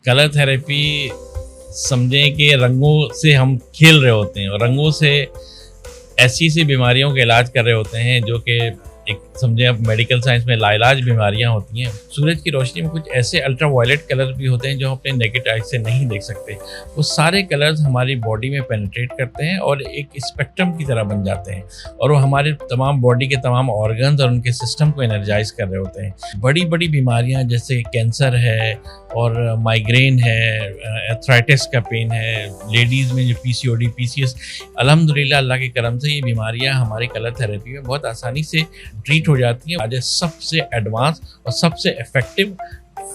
Colour therapy समझें कि रंगों से हम खेल रहे होते हैं और रंगों से ऐसी सी बीमारियों का इलाज कर रहे होते हैं जो कि एक समझें आप मेडिकल साइंस में लाइलाज बीमारियां होती हैं। सूरज की रोशनी में कुछ ऐसे अल्ट्रा वायलेट कलर भी होते हैं जो हम अपने नेकेड आई से नहीं देख सकते। वो सारे कलर्स हमारी बॉडी में पेनिट्रेट करते हैं और एक स्पेक्ट्रम की तरह बन जाते हैं और वो हमारे तमाम बॉडी के तमाम ऑर्गन्स और उनके सिस्टम को एनर्जाइज कर रहे होते हैं। बड़ी बड़ी बीमारियां जैसे कैंसर है और माइग्रेन है, एथराइटिस का पेन है, लेडीज़ में जो पीसीओडी, पीसीएस, अल्हम्दुलिल्लाह अल्लाह के करम से ये बीमारियां हमारी कलर थेरेपी में बहुत आसानी से ट्रीट हो जाती हैं। आज सबसे एडवांस और सबसे effective,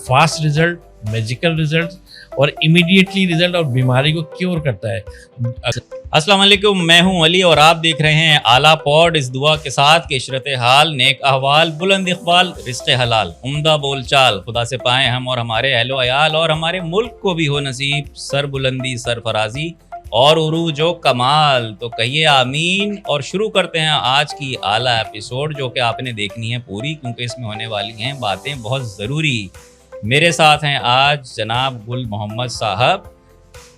fast result, magical result और इमीडिएटली रिजल्ट और बीमारी को क्योर करता है। अस्सलाम वालेकुम, मैं हूं अली और आप देख रहे हैं आला पॉड। इस दुआ के साथ कि इशरत हाल, नेक अहवाल, बुलंद इकबाल, रिज़्क़ हलाल, उम्दा बोलचाल खुदा से पाएँ हम और हमारे अहलो अयाल और हमारे मुल्क को भी हो नसीब सर बुलंदी, सरफराजी और उरूजो कमाल। तो कहिए आमीन। और शुरू करते हैं आज की आला एपिसोड जो कि आपने देखनी है पूरी, क्योंकि इसमें होने वाली हैं बातें बहुत ज़रूरी। मेरे साथ हैं आज जनाब गुल मोहम्मद साहब।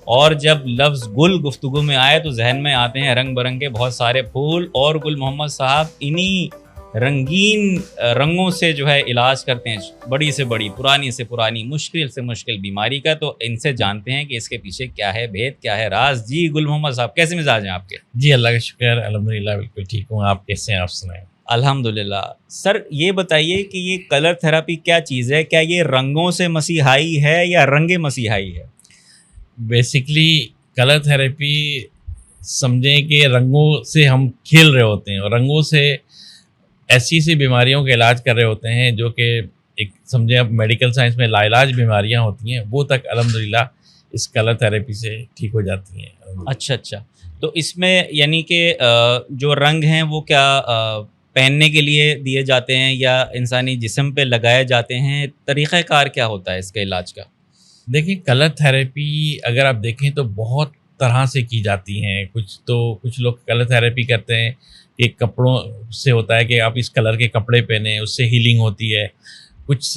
और जब लफ्ज़ गुल गुफ्तगू में आए तो जहन में आते हैं रंग बिरंगे बहुत सारे फूल, और गुल मोहम्मद साहब इन्हीं रंगीन रंगों से जो है इलाज करते हैं बड़ी से बड़ी, पुरानी से पुरानी, मुश्किल से मुश्किल बीमारी का। तो इनसे जानते हैं कि इसके पीछे क्या है भेद, क्या है राज। जी गुल मोहम्मद साहब, कैसे मिजाज हैं आपके? जी अल्लाह का शुक्र, अल्हम्दुलिल्लाह बिल्कुल ठीक हूँ। आप कैसे हैं, आप सुनाएं? अल्हम्दुलिल्लाह। सर ये बताइए कि ये कलर थेरेपी क्या चीज़ है? क्या ये रंगों से मसीहाई है या रंगे मसीहाई है? बेसिकली कलर थेरेपी समझें कि रंगों से हम खेल रहे होते हैं और रंगों से ऐसी सी बीमारियों का इलाज कर रहे होते हैं जो कि एक समझें आप मेडिकल साइंस में लाइलाज बीमारियां होती हैं, वो तक अल्हम्दुलिल्लाह इस कलर थेरेपी से ठीक हो जाती हैं। अच्छा अच्छा। तो इसमें यानी कि जो रंग हैं वो क्या पहनने के लिए दिए जाते हैं या इंसानी जिस्म पे लगाए जाते हैं? तरीक़ाकार क्या होता है इसके इलाज का? देखिए, कलर थेरेपी अगर आप देखें तो बहुत तरह से की जाती हैं। कुछ लोग कलर थेरेपी करते हैं कि कपड़ों से होता है कि आप इस कलर के कपड़े पहने, उससे हीलिंग होती है। कुछ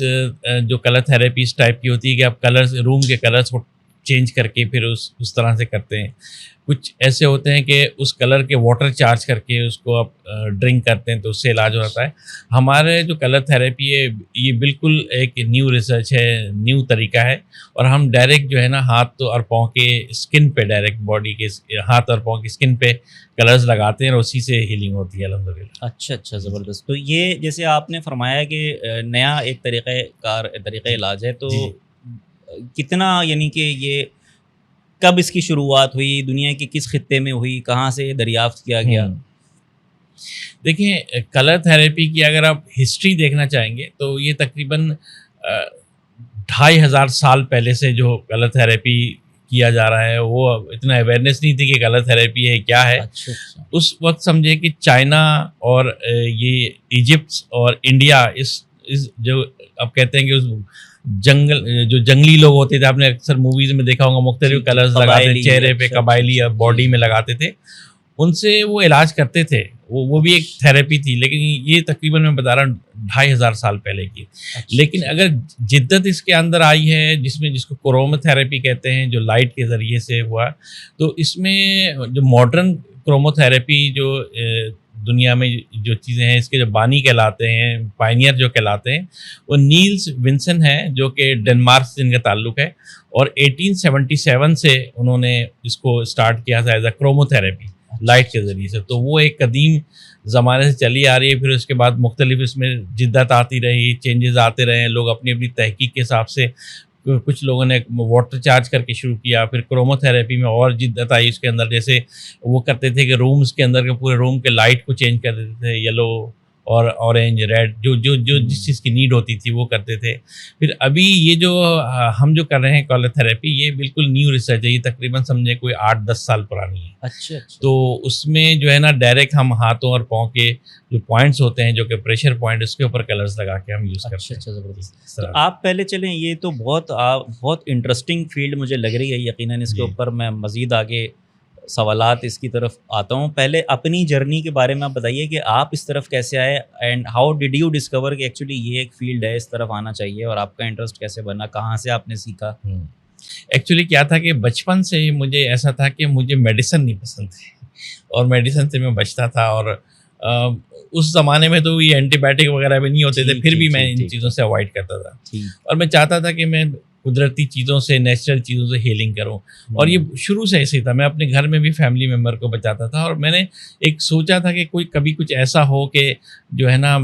जो कलर थेरेपी इस टाइप की होती है कि आप कलर्स, रूम के कलर्स को चेंज करके फिर उस तरह से करते हैं। कुछ ऐसे होते हैं कि उस कलर के वाटर चार्ज करके उसको आप ड्रिंक करते हैं तो उससे इलाज हो जाता है। हमारे जो कलर थेरेपी है ये बिल्कुल एक न्यू रिसर्च है, न्यू तरीका है और हम डायरेक्ट जो है ना हाथ और पाँव के स्किन पे, डायरेक्ट बॉडी के हाथ और पाँव की स्किन पे कलर्स लगाते हैं और उसी से हीलिंग होती है अल्हम्दुलिल्लाह। अच्छा अच्छा, ज़बरदस्त। तो ये जैसे आपने फरमाया कि नया एक तरीक़ा इलाज है, तो कितना यानी कि ये कब इसकी शुरुआत हुई, दुनिया के किस खित्ते में हुई, कहाँ से दरियाफ्त किया गया? देखिए, कलर थेरेपी की अगर आप हिस्ट्री देखना चाहेंगे तो ये तकरीबन 2500 साल पहले से जो कलर थेरेपी किया जा रहा है, वो इतना अवेयरनेस नहीं थी कि कलर थेरेपी है क्या है। अच्छा अच्छा। उस वक्त समझे कि चाइना और ये इजिप्ट और इंडिया इस जो आप कहते हैं कि उस जो जंगली लोग होते थे, आपने अक्सर मूवीज में देखा होगा, मुख्तलिफ कलर्स लगाते थे चेहरे पे, कबायली या बॉडी में लगाते थे, उनसे वो इलाज करते थे। वो भी एक थेरेपी थी, लेकिन ये तकरीबन मैं बता रहा हूँ 2500 साल पहले की। लेकिन अगर जिद्दत इसके अंदर आई है जिसको क्रोमोथेरेपी कहते हैं, जो लाइट के ज़रिए से हुआ, तो इसमें जो मॉडर्न क्रोमोथेरेपी जो दुनिया में जो चीज़ें हैं, इसके जो बानी कहलाते हैं, पायनियर जो कहलाते हैं, वो नील्स विंसन है जो कि डेनमार्क से इनका ताल्लुक़ है और 1877 से उन्होंने इसको स्टार्ट किया था एज अ क्रोमोथेरेपी, लाइट के ज़रिए से। तो वो एक कदीम ज़माने से चली आ रही है। फिर उसके बाद मुख्तलिफ इसमें जिद्दत आती रही, चेंजेस आते रहे, लोग अपनी अपनी तहकीक के हिसाब से, कुछ लोगों ने वाटर चार्ज करके शुरू किया, फिर क्रोमोथेरेपी में और जिद्दत आई उसके अंदर। जैसे वो करते थे कि रूम्स के अंदर के पूरे रूम के लाइट को चेंज कर देते थे, येलो और ऑरेंज, रेड, जो जिस चीज़ की नीड होती थी वो करते थे। फिर अभी ये जो हम जो कर रहे हैं कलर थेरेपी, ये बिल्कुल न्यू रिसर्च है। ये तकरीबन समझे कोई 8-10 साल पुरानी है। अच्छा अच्छा। तो उसमें जो है ना डायरेक्ट हम हाथों और पाँव के जो पॉइंट्स होते हैं, जो कि प्रेशर पॉइंट, उसके ऊपर कलर्स लगा के हम यूज़ करते हैं। अच्छा, ज़बरदस्त। तो आप पहले चलें, ये तो बहुत इंटरेस्टिंग फील्ड मुझे लग रही है। यकीनन इसके ऊपर मैं मज़ीद आगे सवालात इसकी तरफ आता हूँ। पहले अपनी जर्नी के बारे में आप बताइए कि आप इस तरफ कैसे आए and how did you discover कि एक्चुअली ये एक फील्ड है, इस तरफ आना चाहिए, और आपका इंटरेस्ट कैसे बना, कहाँ से आपने सीखा? एक्चुअली क्या था कि बचपन से ही मुझे ऐसा था कि मुझे मेडिसिन नहीं पसंद थी और मेडिसिन से मैं बचता था। और उस ज़माने में तो ये एंटीबायोटिक वगैरह भी नहीं होते थे, फिर भी मैं इन चीज़ों से अवॉइड करता था। और मैं चाहता था कि मैं कुदरती चीज़ों से, नेचुरल चीज़ों से हीलिंग करूं। और ये शुरू से ऐसे ही था। मैं अपने घर में भी फैमिली मेम्बर को बचाता था और मैंने एक सोचा था कि कोई कभी कुछ ऐसा हो कि जो है ना,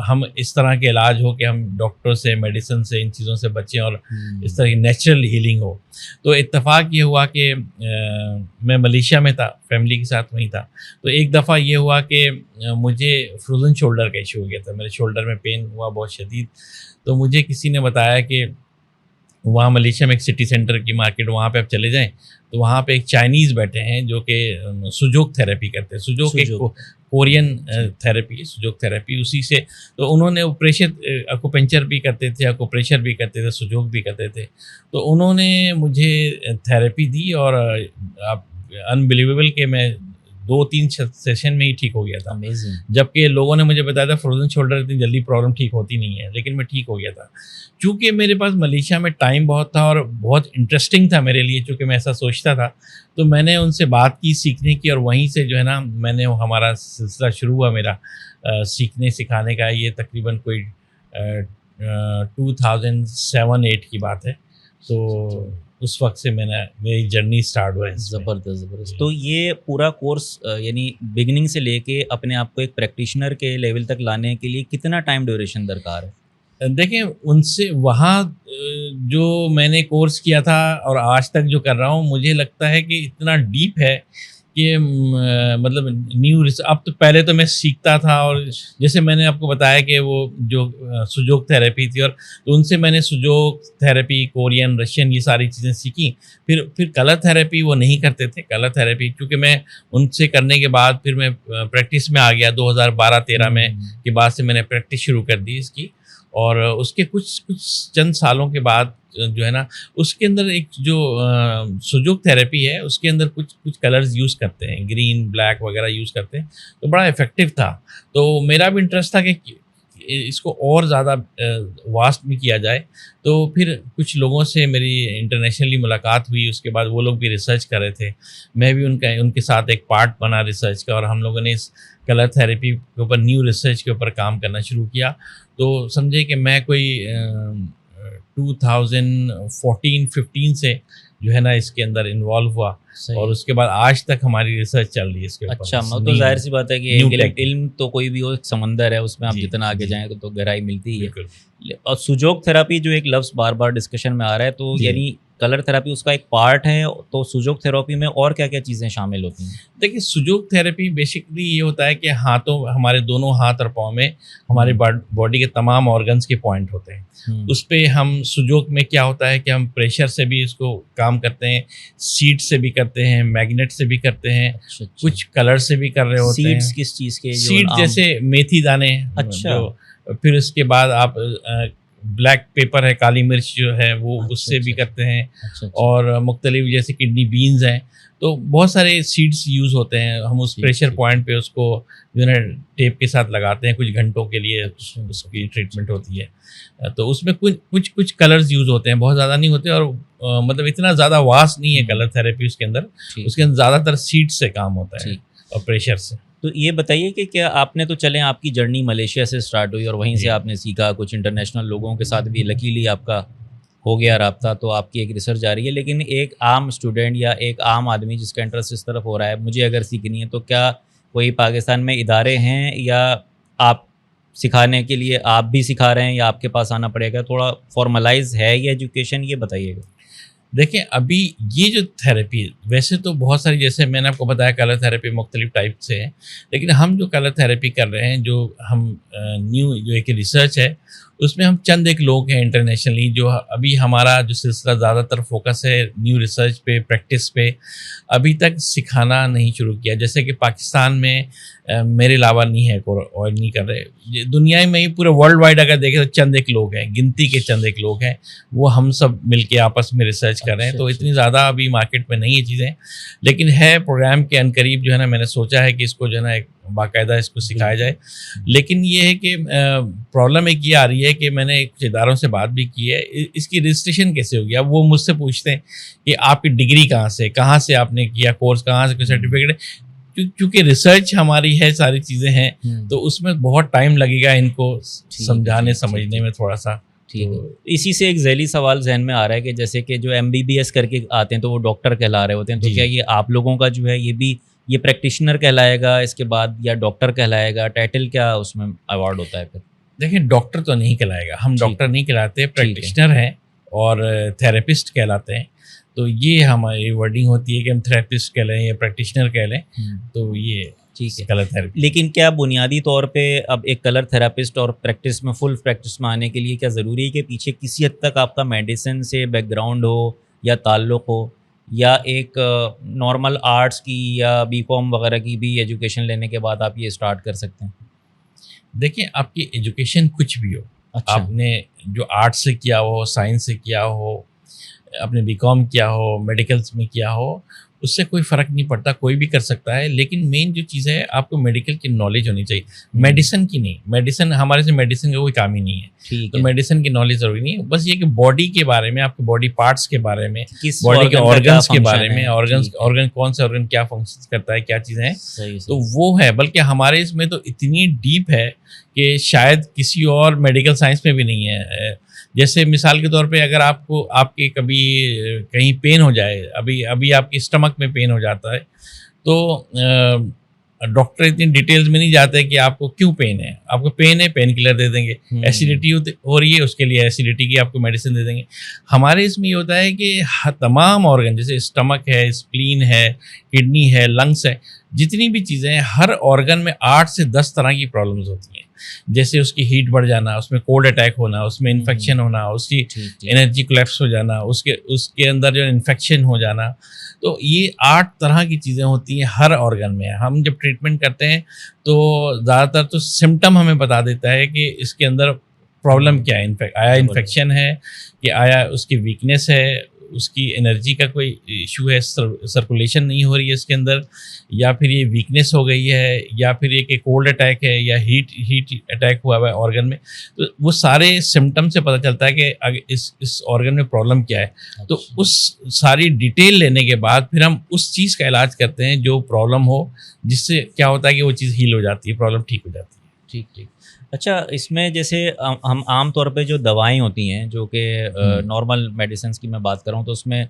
हम इस तरह के इलाज हो कि हम डॉक्टर से, मेडिसिन से, इन चीज़ों से बचें और इस तरह की नेचुरल हीलिंग हो। तो इत्तेफाक ये हुआ कि मैं मलेशिया में था, फैमिली के साथ वहीं था। तो एक दफ़ा ये हुआ कि मुझे फ्रोज़न शोल्डर का इशू हो गया था। मेरे शोल्डर में पेन हुआ बहुत शदीद। तो मुझे किसी ने बताया कि वहाँ मलेशिया में एक सिटी सेंटर की मार्केट, वहाँ पे आप चले जाएं तो वहाँ पे एक चाइनीज़ बैठे हैं जो कि सुजोग थेरेपी करते हैं। सुजोग एक कोरियन थेरेपी है, सुजोग थेरेपी। उसी से तो उन्होंने प्रेशर एक्यूपंक्चर भी करते थे, एक्यूप्रेशर भी करते थे, सुजोग भी करते थे। तो उन्होंने मुझे थेरेपी दी और आप अनबिलीवेबल कि मैं 2-3 सेशन में ही ठीक हो गया था। अमेजिंग। जबकि लोगों ने मुझे बताया था फ्रोजन शोल्डर इतनी जल्दी प्रॉब्लम ठीक होती नहीं है, लेकिन मैं ठीक हो गया था। चूँकि मेरे पास मलेशिया में टाइम बहुत था और बहुत इंटरेस्टिंग था मेरे लिए, चूँकि मैं ऐसा सोचता था, तो मैंने उनसे बात की, सीखने की, और वहीं से जो है ना मैंने हमारा सिलसिला शुरू हुआ मेरा सीखने सिखाने का। ये तकरीबन कोई 2007-8 की बात है। तो उस वक्त से मेरी जर्नी स्टार्ट हुआ है। ज़बरदस्त। तो ये पूरा कोर्स यानी बिगिनिंग से लेके अपने आप को एक प्रैक्टिशनर के लेवल तक लाने के लिए कितना टाइम ड्यूरेशन दरकार है? देखिए, उनसे वहाँ जो मैंने कोर्स किया था और आज तक जो कर रहा हूँ, मुझे लगता है कि इतना डीप है कि मतलब अब तो पहले तो मैं सीखता था, और जैसे मैंने आपको बताया कि वो जो सुजोग थेरेपी थी, और तो उनसे मैंने सुजोग थेरेपी, कोरियन, रशियन, ये सारी चीज़ें सीखी। फिर कलर थेरेपी वो नहीं करते थे। कलर थेरेपी क्योंकि मैं उनसे करने के बाद फिर मैं प्रैक्टिस में आ गया 2012-13 में के बाद से मैंने प्रैक्टिस शुरू कर दी इसकी। और उसके कुछ चंद सालों के बाद जो है ना, उसके अंदर एक जो सुजोग थेरेपी है, उसके अंदर कुछ कलर्स यूज़ करते हैं, ग्रीन, ब्लैक वगैरह यूज़ करते हैं, तो बड़ा इफ़ेक्टिव था। तो मेरा भी इंटरेस्ट था कि इसको और ज़्यादा वास्ट में किया जाए। तो फिर कुछ लोगों से मेरी इंटरनेशनली मुलाकात हुई, उसके बाद वो लोग भी रिसर्च कर रहे थे, मैं भी उनके साथ एक पार्ट बना रिसर्च का, और हम लोगों ने इस कलर थेरेपी के ऊपर, न्यू रिसर्च के ऊपर काम करना शुरू किया। तो समझे कि मैं कोई 2014-15 से जो है ना इसके अंदर इन्वॉल्व हुआ, और उसके बाद आज तक हमारी रिसर्च चल रही है इसके ऊपर। अच्छा, तो जाहिर सी बात है कि इल्म तो कोई भी हो, एक समंदर है, उसमें आप जितना आगे जाएं तो गहराई मिलती ही है। और सुजोग थेरेपी जो एक लफ्ज़ बार बार डिस्कशन में आ रहा है, तो यानी कलर थेरेपी उसका एक पार्ट है, तो सुजोग थेरेपी में और क्या क्या चीज़ें शामिल होती हैं? देखिए, सुजोग थेरेपी बेसिकली ये होता है कि हमारे दोनों हाथ और पाँव में हमारे बॉडी के तमाम ऑर्गन्स के पॉइंट होते हैं। उस पे हम सुजोग में क्या होता है कि हम प्रेशर से भी इसको काम करते हैं, सीड से भी करते हैं, मैग्नेट से भी करते हैं। अच्छा। कुछ कलर से भी कर रहे होते हैं। सीड्स किस चीज़ के? सीड जैसे मेथी दाने। अच्छा। फिर उसके बाद आप ब्लैक पेपर है, काली मिर्च जो है वो, उससे भी करते हैं। और मुख्तलिफ जैसे किडनी बीन्स हैं, तो बहुत सारे सीड्स यूज़ होते हैं। हम उस प्रेशर पॉइंट पे उसको जो है टेप के साथ लगाते हैं, कुछ घंटों के लिए उसकी ट्रीटमेंट होती है। तो उसमें कुछ कलर्स यूज़ होते हैं, बहुत ज़्यादा नहीं होते, और मतलब इतना ज़्यादा वास्ट नहीं है कलर थेरेपी उसके अंदर ज़्यादातर सीड्स से काम होता है और प्रेशर से। तो ये बताइए कि क्या आपने तो चलें आपकी जर्नी मलेशिया से स्टार्ट हुई और वहीं से आपने सीखा, कुछ इंटरनेशनल लोगों के साथ भी लकीली आपका हो गया रब्ता, तो आपकी एक रिसर्च जारी है। लेकिन एक आम स्टूडेंट या एक आम आदमी जिसका इंटरेस्ट इस तरफ हो रहा है, मुझे अगर सीखनी है, तो क्या कोई पाकिस्तान में इदारे हैं, या आप सिखाने के लिए आप भी सिखा रहे हैं, या आपके पास आना पड़ेगा? थोड़ा फॉर्मलाइज है ये एजुकेशन, ये बताइएगा। देखिए, अभी ये जो थेरेपी है, वैसे तो बहुत सारी, जैसे मैंने आपको बताया कलर थेरेपी मुख्तलिफ टाइप से है, लेकिन हम जो कलर थेरेपी कर रहे हैं, जो हम न्यू जो एक रिसर्च है, उसमें हम चंद एक लोग हैं इंटरनेशनली, जो अभी हमारा जो सिलसिला ज़्यादातर फोकस है न्यू रिसर्च पे, प्रैक्टिस पे, अभी तक सिखाना नहीं शुरू किया। जैसे कि पाकिस्तान में मेरे अलावा नहीं है, और नहीं कर रहे। दुनिया में ही पूरे वर्ल्ड वाइड अगर देखें तो चंद एक लोग हैं, गिनती के चंद एक लोग हैं, वो हम सब मिलके आपस में रिसर्च कर रहे हैं। तो इतनी ज़्यादा अभी मार्केट में नहीं है चीज़ें, लेकिन है प्रोग्राम के अनकरीब जो है ना, मैंने सोचा है कि इसको जो है ना एक बाकायदा इसको सिखाया जाए। लेकिन ये है कि प्रॉब्लम एक ये आ रही है कि मैंने कुछ इदारों से बात भी की है, इसकी रजिस्ट्रेशन कैसे होगी। अब वो मुझसे पूछते हैं कि आपकी डिग्री कहाँ से आपने किया, कोर्स कहाँ से, कोई सर्टिफिकेट है। क्योंकि रिसर्च हमारी है, सारी चीज़ें हैं, तो उसमें बहुत टाइम लगेगा इनको समझाने समझने में थोड़ा सा। ठीक है। इसी से एक ज़ैली सवाल जहन में आ रहा है कि जैसे कि जो MBBS करके आते हैं तो वो डॉक्टर कहला रहे होते हैं, तो क्या ये आप लोगों का जो है ये प्रैक्टिशनर कहलाएगा इसके बाद, या डॉक्टर कहलाएगा? टाइटल क्या उसमें अवार्ड होता है फिर? देखिए, डॉक्टर तो नहीं कहलाएगा, हम डॉक्टर नहीं कहलाते, प्रैक्टिशनर हैं और थेरेपिस्ट कहलाते हैं। तो ये हमारी वर्डिंग होती है कि हम थेरेपिस्ट कह लें या प्रैक्टिशनर कह लें, तो ये ठीक है। Colour therapy. लेकिन क्या बुनियादी तौर पे अब एक कलर थेरापिस्ट और प्रैक्टिस में, फुल प्रैक्टिस में आने के लिए क्या ज़रूरी है कि पीछे किसी हद तक आपका मेडिसिन से बैकग्राउंड हो या ताल्लुक़ हो, या एक नॉर्मल आर्ट्स की या BCom वगैरह की भी एजुकेशन लेने के बाद आप ये स्टार्ट कर सकते हैं? देखिए, आपकी एजुकेशन कुछ भी हो, आपने जो आर्ट्स से किया हो, साइंस से किया हो, आपने BCom किया हो, मेडिकल्स में किया हो, उससे कोई फ़र्क नहीं पड़ता, कोई भी कर सकता है। लेकिन मेन जो चीज़ है, आपको मेडिकल की नॉलेज होनी चाहिए, मेडिसिन की नहीं। मेडिसिन हमारे से मेडिसिन का कोई काम ही नहीं है, तो मेडिसिन की नॉलेज ज़रूरी नहीं है। बस ये कि बॉडी के बारे में, आपके बॉडी पार्ट्स के बारे में, बॉडी के ऑर्गन्स के बारे में, ऑर्गन कौन सा ऑर्गन क्या फंक्शन करता है, क्या चीज़ें हैं, तो वो है। बल्कि हमारे इसमें तो इतनी डीप है कि शायद किसी और मेडिकल साइंस में भी नहीं है। जैसे मिसाल के तौर पे अगर आपके कभी कहीं पेन हो जाए, अभी आपकी स्टमक में पेन हो जाता है, तो डॉक्टर इतनी डिटेल्स में नहीं जाते कि आपको क्यों पेन है। आपको पेन है, पेन किलर दे देंगे। एसिडिटी हो रही है, उसके लिए एसिडिटी की आपको मेडिसिन दे देंगे। हमारे इसमें ये होता है कि तमाम ऑर्गन, जैसे स्टमक है, स्प्लीन है, किडनी है, लंग्स है, जितनी भी चीज़ें हैं, हर ऑर्गन में 8 से 10 तरह की प्रॉब्लम्स होती हैं। जैसे उसकी हीट बढ़ जाना, उसमें कोल्ड अटैक होना, उसमें इन्फेक्शन होना, उसकी एनर्जी कोलैप्स हो जाना, उसके अंदर जो इन्फेक्शन हो जाना, तो ये 8 तरह की चीज़ें होती हैं हर ऑर्गन में। हम जब ट्रीटमेंट करते हैं तो ज़्यादातर तो सिम्टम हमें बता देता है कि इसके अंदर प्रॉब्लम क्या है। आया इन्फेक्शन है कि आया उसकी वीकनेस है, उसकी एनर्जी का कोई इशू है, सर्कुलेशन नहीं हो रही है इसके अंदर, या फिर ये वीकनेस हो गई है, या फिर ये कि कोल्ड अटैक है, या हीट अटैक हुआ है ऑर्गन में। तो वो सारे सिम्टम से पता चलता है कि अगर इस ऑर्गन में प्रॉब्लम क्या है। तो उस सारी डिटेल लेने के बाद फिर हम उस चीज़ का इलाज करते हैं जो प्रॉब्लम हो, जिससे क्या होता है कि वो चीज़ हील हो जाती है, प्रॉब्लम ठीक हो जाती है। ठीक। अच्छा, इसमें जैसे हम आम तौर पे जो दवाएं होती हैं, जो कि नॉर्मल मेडिसिन्स की मैं बात कर रहा हूँ, तो उसमें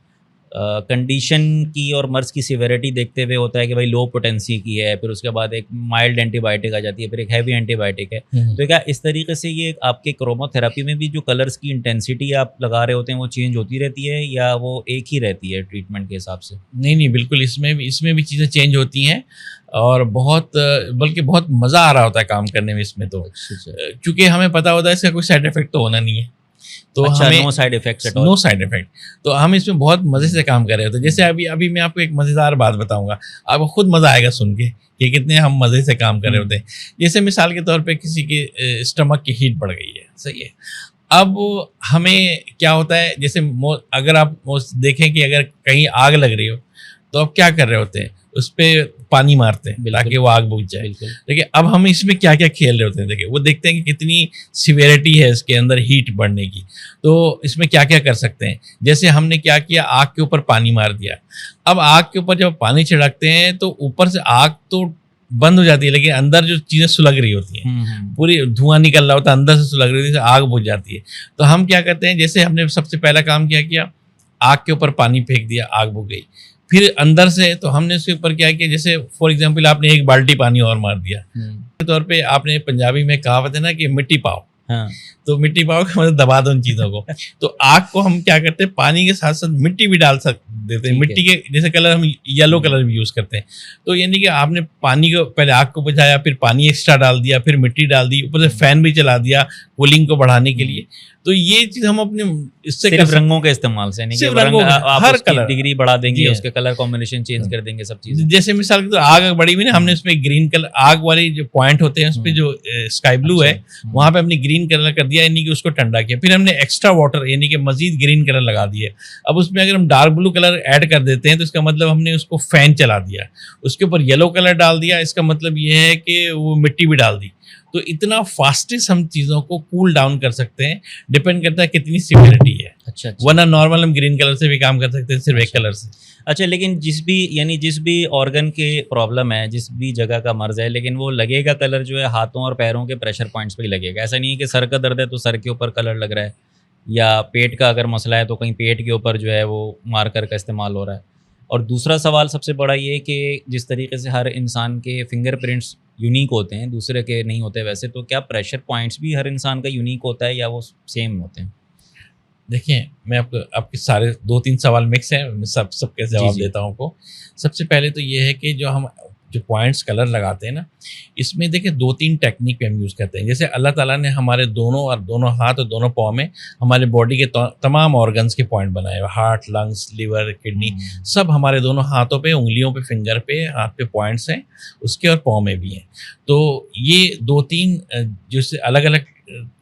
कंडीशन की और मर्ज़ की सिवेरिटी देखते हुए होता है कि भाई लो पोटेंसी की है, फिर उसके बाद एक माइल्ड एंटीबायोटिक आ जाती है, फिर एक हैवी एंटीबायोटिक है। तो क्या इस तरीके से ये आपके क्रोमोथेरेपी में भी जो कलर्स की इंटेंसिटी आप लगा रहे होते हैं वो चेंज होती रहती है, या वो एक ही रहती है ट्रीटमेंट के हिसाब से? नहीं, बिल्कुल, इसमें भी चीज़ें चेंज होती हैं, और बल्कि बहुत मज़ा आ रहा होता है काम करने में इसमें। तो क्योंकि हमें पता होता है इसका कोई साइड इफेक्ट तो होना नहीं है, तो हमें नो साइड इफेक्ट, तो हम इसमें बहुत मज़े से काम कर रहे होते हैं। जैसे अभी मैं आपको एक मज़ेदार बात बताऊंगा, आपको खुद मज़ा आएगा सुन के कि कितने हम मज़े से काम कर रहे होते हैं। जैसे मिसाल के तौर पे किसी की स्टमक की हीट बढ़ गई है, सही है। अब हमें क्या होता है, जैसे अगर आप देखें कि अगर कहीं आग लग रही हो, तो आप क्या कर रहे होते हैं, उस पर पानी मारते हैं ताकि वो आग बुझ जाए। देखिए, अब हम इसमें क्या क्या खेल रहे होते हैं, देखिए वो देखते हैं कि कितनी सिवियरिटी है इसके अंदर हीट बढ़ने की, तो इसमें क्या क्या कर सकते हैं। जैसे हमने क्या किया, आग के ऊपर पानी मार दिया। अब आग के ऊपर जब पानी छिड़कते हैं तो ऊपर से आग तो बंद हो जाती है, लेकिन अंदर जो चीज़ें सुलग रही होती हैं, पूरी धुआं निकल रहा होता है, अंदर से सुलग रही होती है, आग बुझ जाती है। तो हम क्या करते हैं, जैसे हमने सबसे पहला काम क्या किया, आग के ऊपर पानी फेंक दिया, आग बुझ गई। फिर अंदर से तो हमने उसके ऊपर क्या किया, जैसे फॉर एग्जांपल आपने एक बाल्टी पानी और मार दिया, के तौर पे आपने पंजाबी में कहावत है ना कि मिट्टी पाओ। हाँ। तो मिट्टी पाओ का मतलब दबा दो उन चीज़ों को। तो आग को हम क्या करते हैं, पानी के साथ साथ मिट्टी भी डाल देते हैं। मिट्टी के जैसे कलर हम येलो कलर भी यूज़ करते हैं। तो यानी कि आपने पानी को पहले आग को बुझाया, फिर पानी एक्स्ट्रा डाल दिया, फिर मिट्टी डाल दी, ऊपर से फैन भी चला दिया, कूलिंग को बढ़ाने के लिए। तो ये चीज हम अपने इससे सिर्फ रंगों के इस्तेमाल से, नहीं कि सिर्फ रंग रंगों का, आप हर उसकी कलर। डिग्री बढ़ा देंगे, जी हाँ। उसके कलर कॉम्बिनेशन चेंज कर देंगे, सब चीजें। जैसे मिसाल के तौर आग बढ़ी हुई ना, हमने उसमें ग्रीन कलर, आग वाली जो पॉइंट होते हैं उस पे जो स्काई ब्लू है वहां पे हमने ग्रीन कलर कर दिया, यानी कि उसको ठंडा किया। फिर हमने एक्स्ट्रा वाटर यानी कि मजीद ग्रीन कलर लगा दिए। अब उसमें अगर हम डार्क ब्लू कलर ऐड कर देते हैं तो इसका मतलब हमने उसको फैन चला दिया। उसके ऊपर येलो कलर डाल दिया, इसका मतलब ये है कि वो मिट्टी भी डाल दी। तो इतना फास्टेस्ट हम चीज़ों को कूल डाउन कर सकते हैं, डिपेंड करता है कितनी सिवियरिटी है। अच्छा। वरना नॉर्मल हम ग्रीन कलर से भी काम कर सकते हैं, सिर्फ एक कलर से। अच्छा, लेकिन जिस भी ऑर्गन के प्रॉब्लम है, जिस भी जगह का मर्ज है, लेकिन वो लगेगा कलर जो है हाथों और पैरों के प्रेशर पॉइंट्स पे ही लगेगा। ऐसा नहीं है कि सर का दर्द है तो सर के ऊपर कलर लग रहा है, या पेट का अगर मसला है तो कहीं पेट के ऊपर जो है वो मार्कर का इस्तेमाल हो रहा है। और दूसरा सवाल सबसे बड़ा ये कि जिस तरीके से हर इंसान के फिंगरप्रिंट्स यूनिक होते हैं, दूसरे के नहीं होते वैसे, तो क्या प्रेशर पॉइंट्स भी हर इंसान का यूनिक होता है या वो सेम होते हैं? देखिए, मैं आपको आपके सारे 2-3 सवाल मिक्स हैं, मैं सबके जवाब जी। देता हूँ आपको। सबसे पहले तो ये है कि जो पॉइंट्स कलर लगाते हैं ना, इसमें देखिए 2-3 टेक्निक पे हम यूज़ करते हैं। जैसे अल्लाह ताला ने हमारे दोनों हाथ और दोनों पाँव में हमारे बॉडी के तमाम ऑर्गन्स के पॉइंट बनाए हुए, हार्ट, लंग्स, लिवर, किडनी, सब हमारे दोनों हाथों पे, उंगलियों पे, फिंगर पे, हाथ पे पॉइंट्स हैं, उसके और पाँव में भी हैं। तो ये 2-3 जैसे अलग-अलग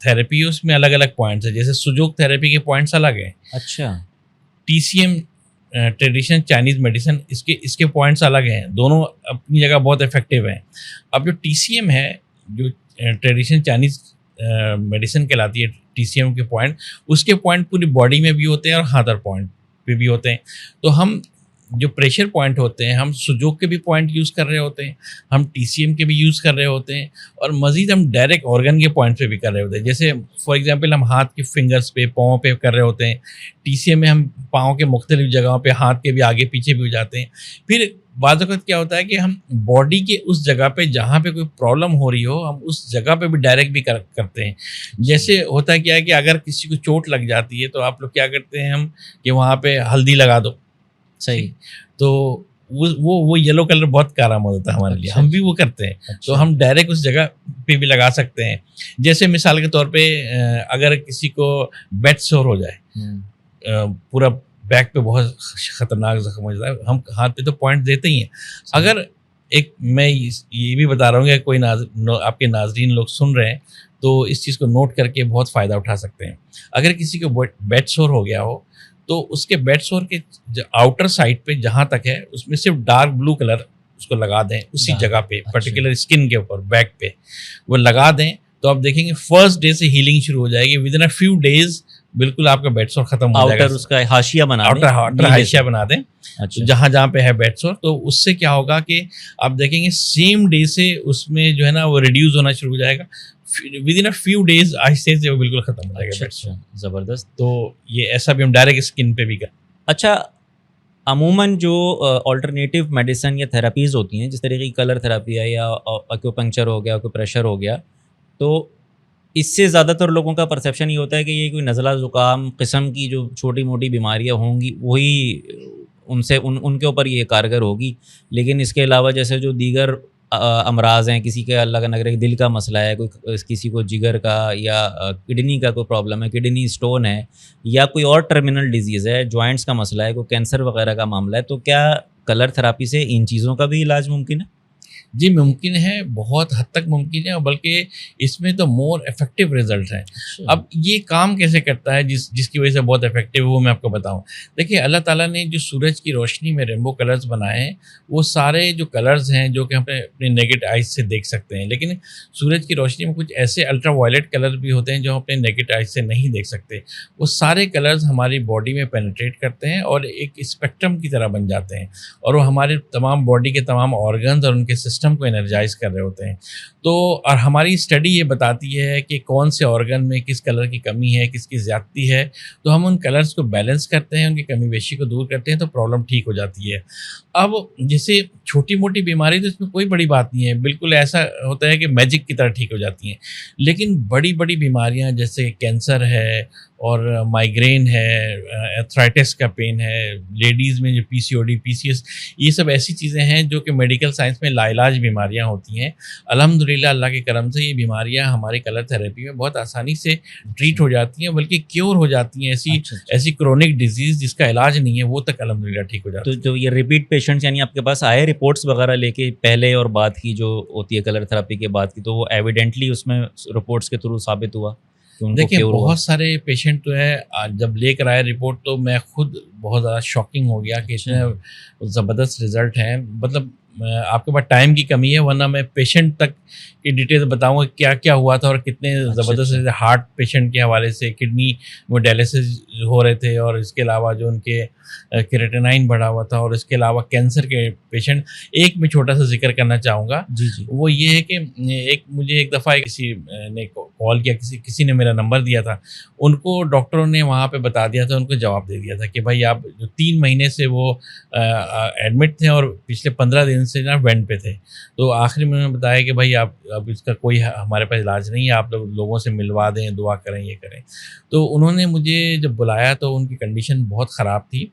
थेरेपी है, उसमें अलग-अलग पॉइंट्स हैं। जैसे सुजोग थेरेपी के पॉइंट्स अलग हैं। अच्छा। TCM ट्रेडिशनल चाइनीज़ मेडिसिन, इसके पॉइंट्स अलग हैं, दोनों अपनी जगह बहुत इफेक्टिव हैं। अब जो TCM है, जो ट्रेडिशनल चाइनीज़ मेडिसिन कहलाती है, TCM के पॉइंट, उसके पॉइंट पूरी बॉडी में भी होते हैं और हाथ और पॉइंट पे भी होते हैं। तो हम जो प्रेशर पॉइंट होते हैं, हम सुजोग के भी पॉइंट यूज़ कर रहे होते हैं, हम TCM के भी यूज़ कर रहे होते हैं, और मज़ीद हम डायरेक्ट ऑर्गन के पॉइंट पे भी कर रहे होते हैं। जैसे फॉर एग्जांपल हम हाथ के फिंगर्स पे, पाँव पे कर रहे होते हैं। TCM में हम पाँव के मुख्तलिफ जगहों पे, हाथ के भी आगे पीछे भी हो जाते हैं। फिर बाज़ वक़्त क्या होता है कि हम बॉडी के उस जगह पे जहाँ पे कोई प्रॉब्लम हो रही हो, हम उस जगह पे भी डायरेक्ट भी करते हैं। जैसे होता है क्या है कि अगर किसी को चोट लग जाती है तो आप लोग क्या करते हैं हम कि वहाँ पे हल्दी लगा दो। सही। तो वो येलो कलर बहुत कारआमद होता है हमारे लिए, हम भी वो करते हैं। अच्छा। तो हम डायरेक्ट उस जगह पे भी लगा सकते हैं। जैसे मिसाल के तौर पे अगर किसी को बेड सोर हो जाए, पूरा बैक पे बहुत खतरनाक जख्म हो जाता है, हम हाथ पे तो पॉइंट देते ही हैं। अगर मैं ये भी बता रहा हूँ कि कोई आपके नाजरीन लोग सुन रहे हैं तो इस चीज़ को नोट करके बहुत फ़ायदा उठा सकते हैं। अगर किसी को बेड सोर हो गया हो तो उसके बेड सोर के आउटर साइड पे जहाँ तक है, उसमें सिर्फ डार्क ब्लू कलर उसको लगा दें उसी जगह पे, पर्टिकुलर स्किन के ऊपर, बैक पे वो लगा दें, तो आप देखेंगे फर्स्ट डे से हीलिंग शुरू हो जाएगी। With in a few days बिल्कुल आपका बेड सोर खत्म हो जाएगा। आउटर उसका हाशिया बना दें, आउटर हाशिया बना दें। अच्छा। जहाँ जहाँ पे है बेड सोर, तो उससे क्या होगा कि आप देखेंगे सेम डे से उसमें जो है ना वो रिड्यूस होना शुरू हो जाएगा। With in a few days आहिस्ते से वो बिल्कुल खत्म हो जाएगा। अच्छा, ज़बरदस्त। तो ये ऐसा भी हम डायरेक्ट स्किन पे भी कर। अच्छा, अमूमन जो अल्टरनेटिव मेडिसिन या थेरापीज़ होती हैं, जिस तरीके की कलर थेरापी है या एक्यूपंक्चर हो गया, एक्यूप्रेशर हो गया, तो इससे ज़्यादातर लोगों का परसेप्शन ये होता है कि ये कोई नज़ला ज़ुकाम किस्म की जो छोटी मोटी बीमारियां होंगी वही उनके ऊपर ये कारगर होगी। लेकिन इसके अलावा जैसे जो दीगर अमराज हैं, किसी के अल्लाह का नगर दिल का मसला है, किसी को जिगर का या किडनी का कोई प्रॉब्लम है, किडनी स्टोन है, या कोई और टर्मिनल डिजीज़ है, जॉइंट्स का मसला है, कोई कैंसर वगैरह का मामला है, तो क्या कलर थेरापी से इन चीज़ों का भी इलाज मुमकिन है? जी मुमकिन है, बहुत हद तक मुमकिन है, और बल्कि इसमें तो मोर इफेक्टिव रिजल्ट हैं। अब ये काम कैसे करता है जिसकी वजह से बहुत इफेक्टिव है, वो मैं आपको बताऊं। देखिए, अल्लाह ताला ने जो सूरज की रोशनी में रेनबो कलर्स बनाए हैं, वो सारे जो कलर्स हैं जो कि हम अपने नेकेड आइज से देख सकते हैं, लेकिन सूरज की रोशनी में कुछ ऐसे अल्ट्रा वायलेट कलर भी होते हैं जो हम अपने नेकेड आइज से नहीं देख सकते। वो सारे कलर्स हमारी बॉडी में पेनिट्रेट करते हैं और एक स्पेक्ट्रम की तरह बन जाते हैं, और वो हमारे तमाम बॉडी के तमाम ऑर्गन्स और उनके सिस्टम को एनर्जाइज कर रहे होते हैं। तो और हमारी स्टडी ये बताती है कि कौन से ऑर्गन में किस कलर की कमी है, किसकी ज़्यादती है, तो हम उन कलर्स को बैलेंस करते हैं, उनकी कमी बेशी को दूर करते हैं, तो प्रॉब्लम ठीक हो जाती है। अब जैसे छोटी मोटी बीमारी तो इसमें कोई बड़ी बात नहीं है, बिल्कुल ऐसा होता है कि मैजिक की तरह ठीक हो जाती हैं। लेकिन बड़ी बड़ी बीमारियां जैसे कैंसर है और माइग्रेन है, एथराइटिस का पेन है, लेडीज़ में जो पीसीओडी, पीसीएस, ये सब ऐसी चीज़ें हैं जो कि मेडिकल साइंस में लाइलाज बीमारियां होती हैं। अल्हम्दुलिल्लाह अल्लाह के करम से ये बीमारियां हमारे कलर थेरेपी में बहुत आसानी से ट्रीट हो जाती हैं, बल्कि क्योर हो जाती हैं। अच्छा, अच्छा। ऐसी क्रोनिक डिजीज़ जिसका इलाज नहीं है, वो तक अल्हम्दुलिल्लाह ठीक हो जाती तो है। जो ये रिपीट पेशेंट्स यानी आपके पास आए रिपोर्ट्स वगैरह लेके पहले और बाद की जो होती है कलर थेरेपी के बाद की, तो वो एविडेंटली उसमें रिपोर्ट्स के थ्रू साबित हुआ कि उनको देखिए, क्योर हुआ? बहुत सारे पेशेंट जो है जब लेकर आए रिपोर्ट, तो मैं खुद बहुत ज़्यादा शॉकिंग हो गया कि अच्छा। इतने ज़बरदस्त रिज़ल्ट हैं। मतलब आपके पास टाइम की कमी है, वरना मैं पेशेंट तक की डिटेल्स बताऊँगा क्या क्या हुआ था और कितने अच्छा, ज़बरदस्त अच्छा। हार्ट पेशेंट के हवाले से किडनी वो डायलिसिस हो रहे थे, और इसके अलावा जो उनके क्रिएटिनाइन बढ़ा हुआ था, और इसके अलावा कैंसर के पेशेंट। एक मैं छोटा सा जिक्र करना चाहूँगा, जी, जी। वो ये है कि मुझे एक दफ़ा किसी ने कॉल किया, किसी ने मेरा नंबर दिया था। उनको डॉक्टरों ने वहाँ पे बता दिया था, उनको जवाब दे दिया था कि भाई आप जो 3 महीने से वो एडमिट थे और पिछले 15 दिन से ना वेंट पे थे। तो आखिर में उन्होंने बताया कि भाई आप अब इसका कोई हमारे पास इलाज नहीं है, आप लोगों से मिलवा दें, दुआ करें, ये करें। तो उन्होंने मुझे जब बुलाया तो उनकी कंडीशन बहुत ख़राब थी।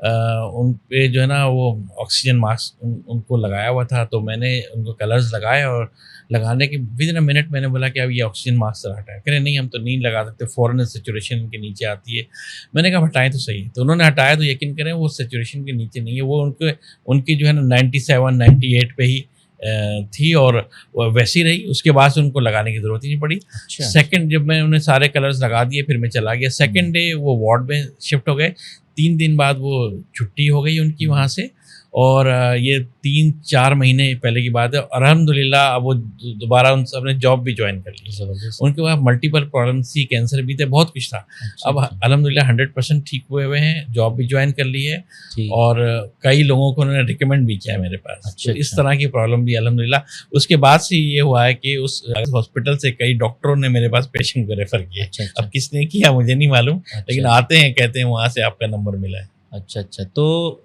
उन पे जो है ना वो ऑक्सीजन मास्क उनको लगाया हुआ था, तो मैंने उनको कलर्स लगाए, और लगाने के विदिन अ मिनट मैंने बोला कि अब ये ऑक्सीजन मास्क ज़रा हटाएं। कह रहे नहीं, हम तो नहीं लगा सकते, फ़ौरन सैचुरेशन के नीचे आती है। मैंने कहा हटाएं तो सही। तो उन्होंने हटाया, तो यकीन करें वो सैचुरेशन के नीचे नहीं है, वो उनकी जो है ना 97 98 पे ही थी, और वो वैसी रही। उसके बाद से उनको लगाने की ज़रूरत ही नहीं पड़ी। अच्छा। सेकंड जब मैं उन्हें सारे कलर्स लगा दिए, फिर मैं चला गया। सेकंड डे वो वार्ड में शिफ्ट हो गए। 3 दिन बाद वो छुट्टी हो गई उनकी वहाँ से, और ये 3-4 महीने पहले की बात है, और अल्हम्दुलिल्लाह अब वो दोबारा उन सब ने जॉब भी जॉइन कर ली। ज़बरदस्त। उनके पास मल्टीपल प्रॉब्लम्स थी, कैंसर भी थे, बहुत कुछ था। अच्छा, अब अच्छा। अल्हम्दुलिल्लाह 100% ठीक हुए हैं, जॉब भी जॉइन कर ली है, ठीक। और कई लोगों को उन्होंने रिकमेंड भी किया है मेरे पास। अच्छा, तो इस अच्छा। तरह की प्रॉब्लम भी अल्हम्दुलिल्लाह उसके बाद से ये हुआ है कि उस हॉस्पिटल से कई डॉक्टरों ने मेरे पास पेशेंट को रेफ़र किया। अच्छा, अच्छा। अब किसने किया मुझे नहीं मालूम, लेकिन अच्छा, आते हैं, कहते हैं वहाँ से आपका नंबर मिला है। अच्छा, अच्छा। तो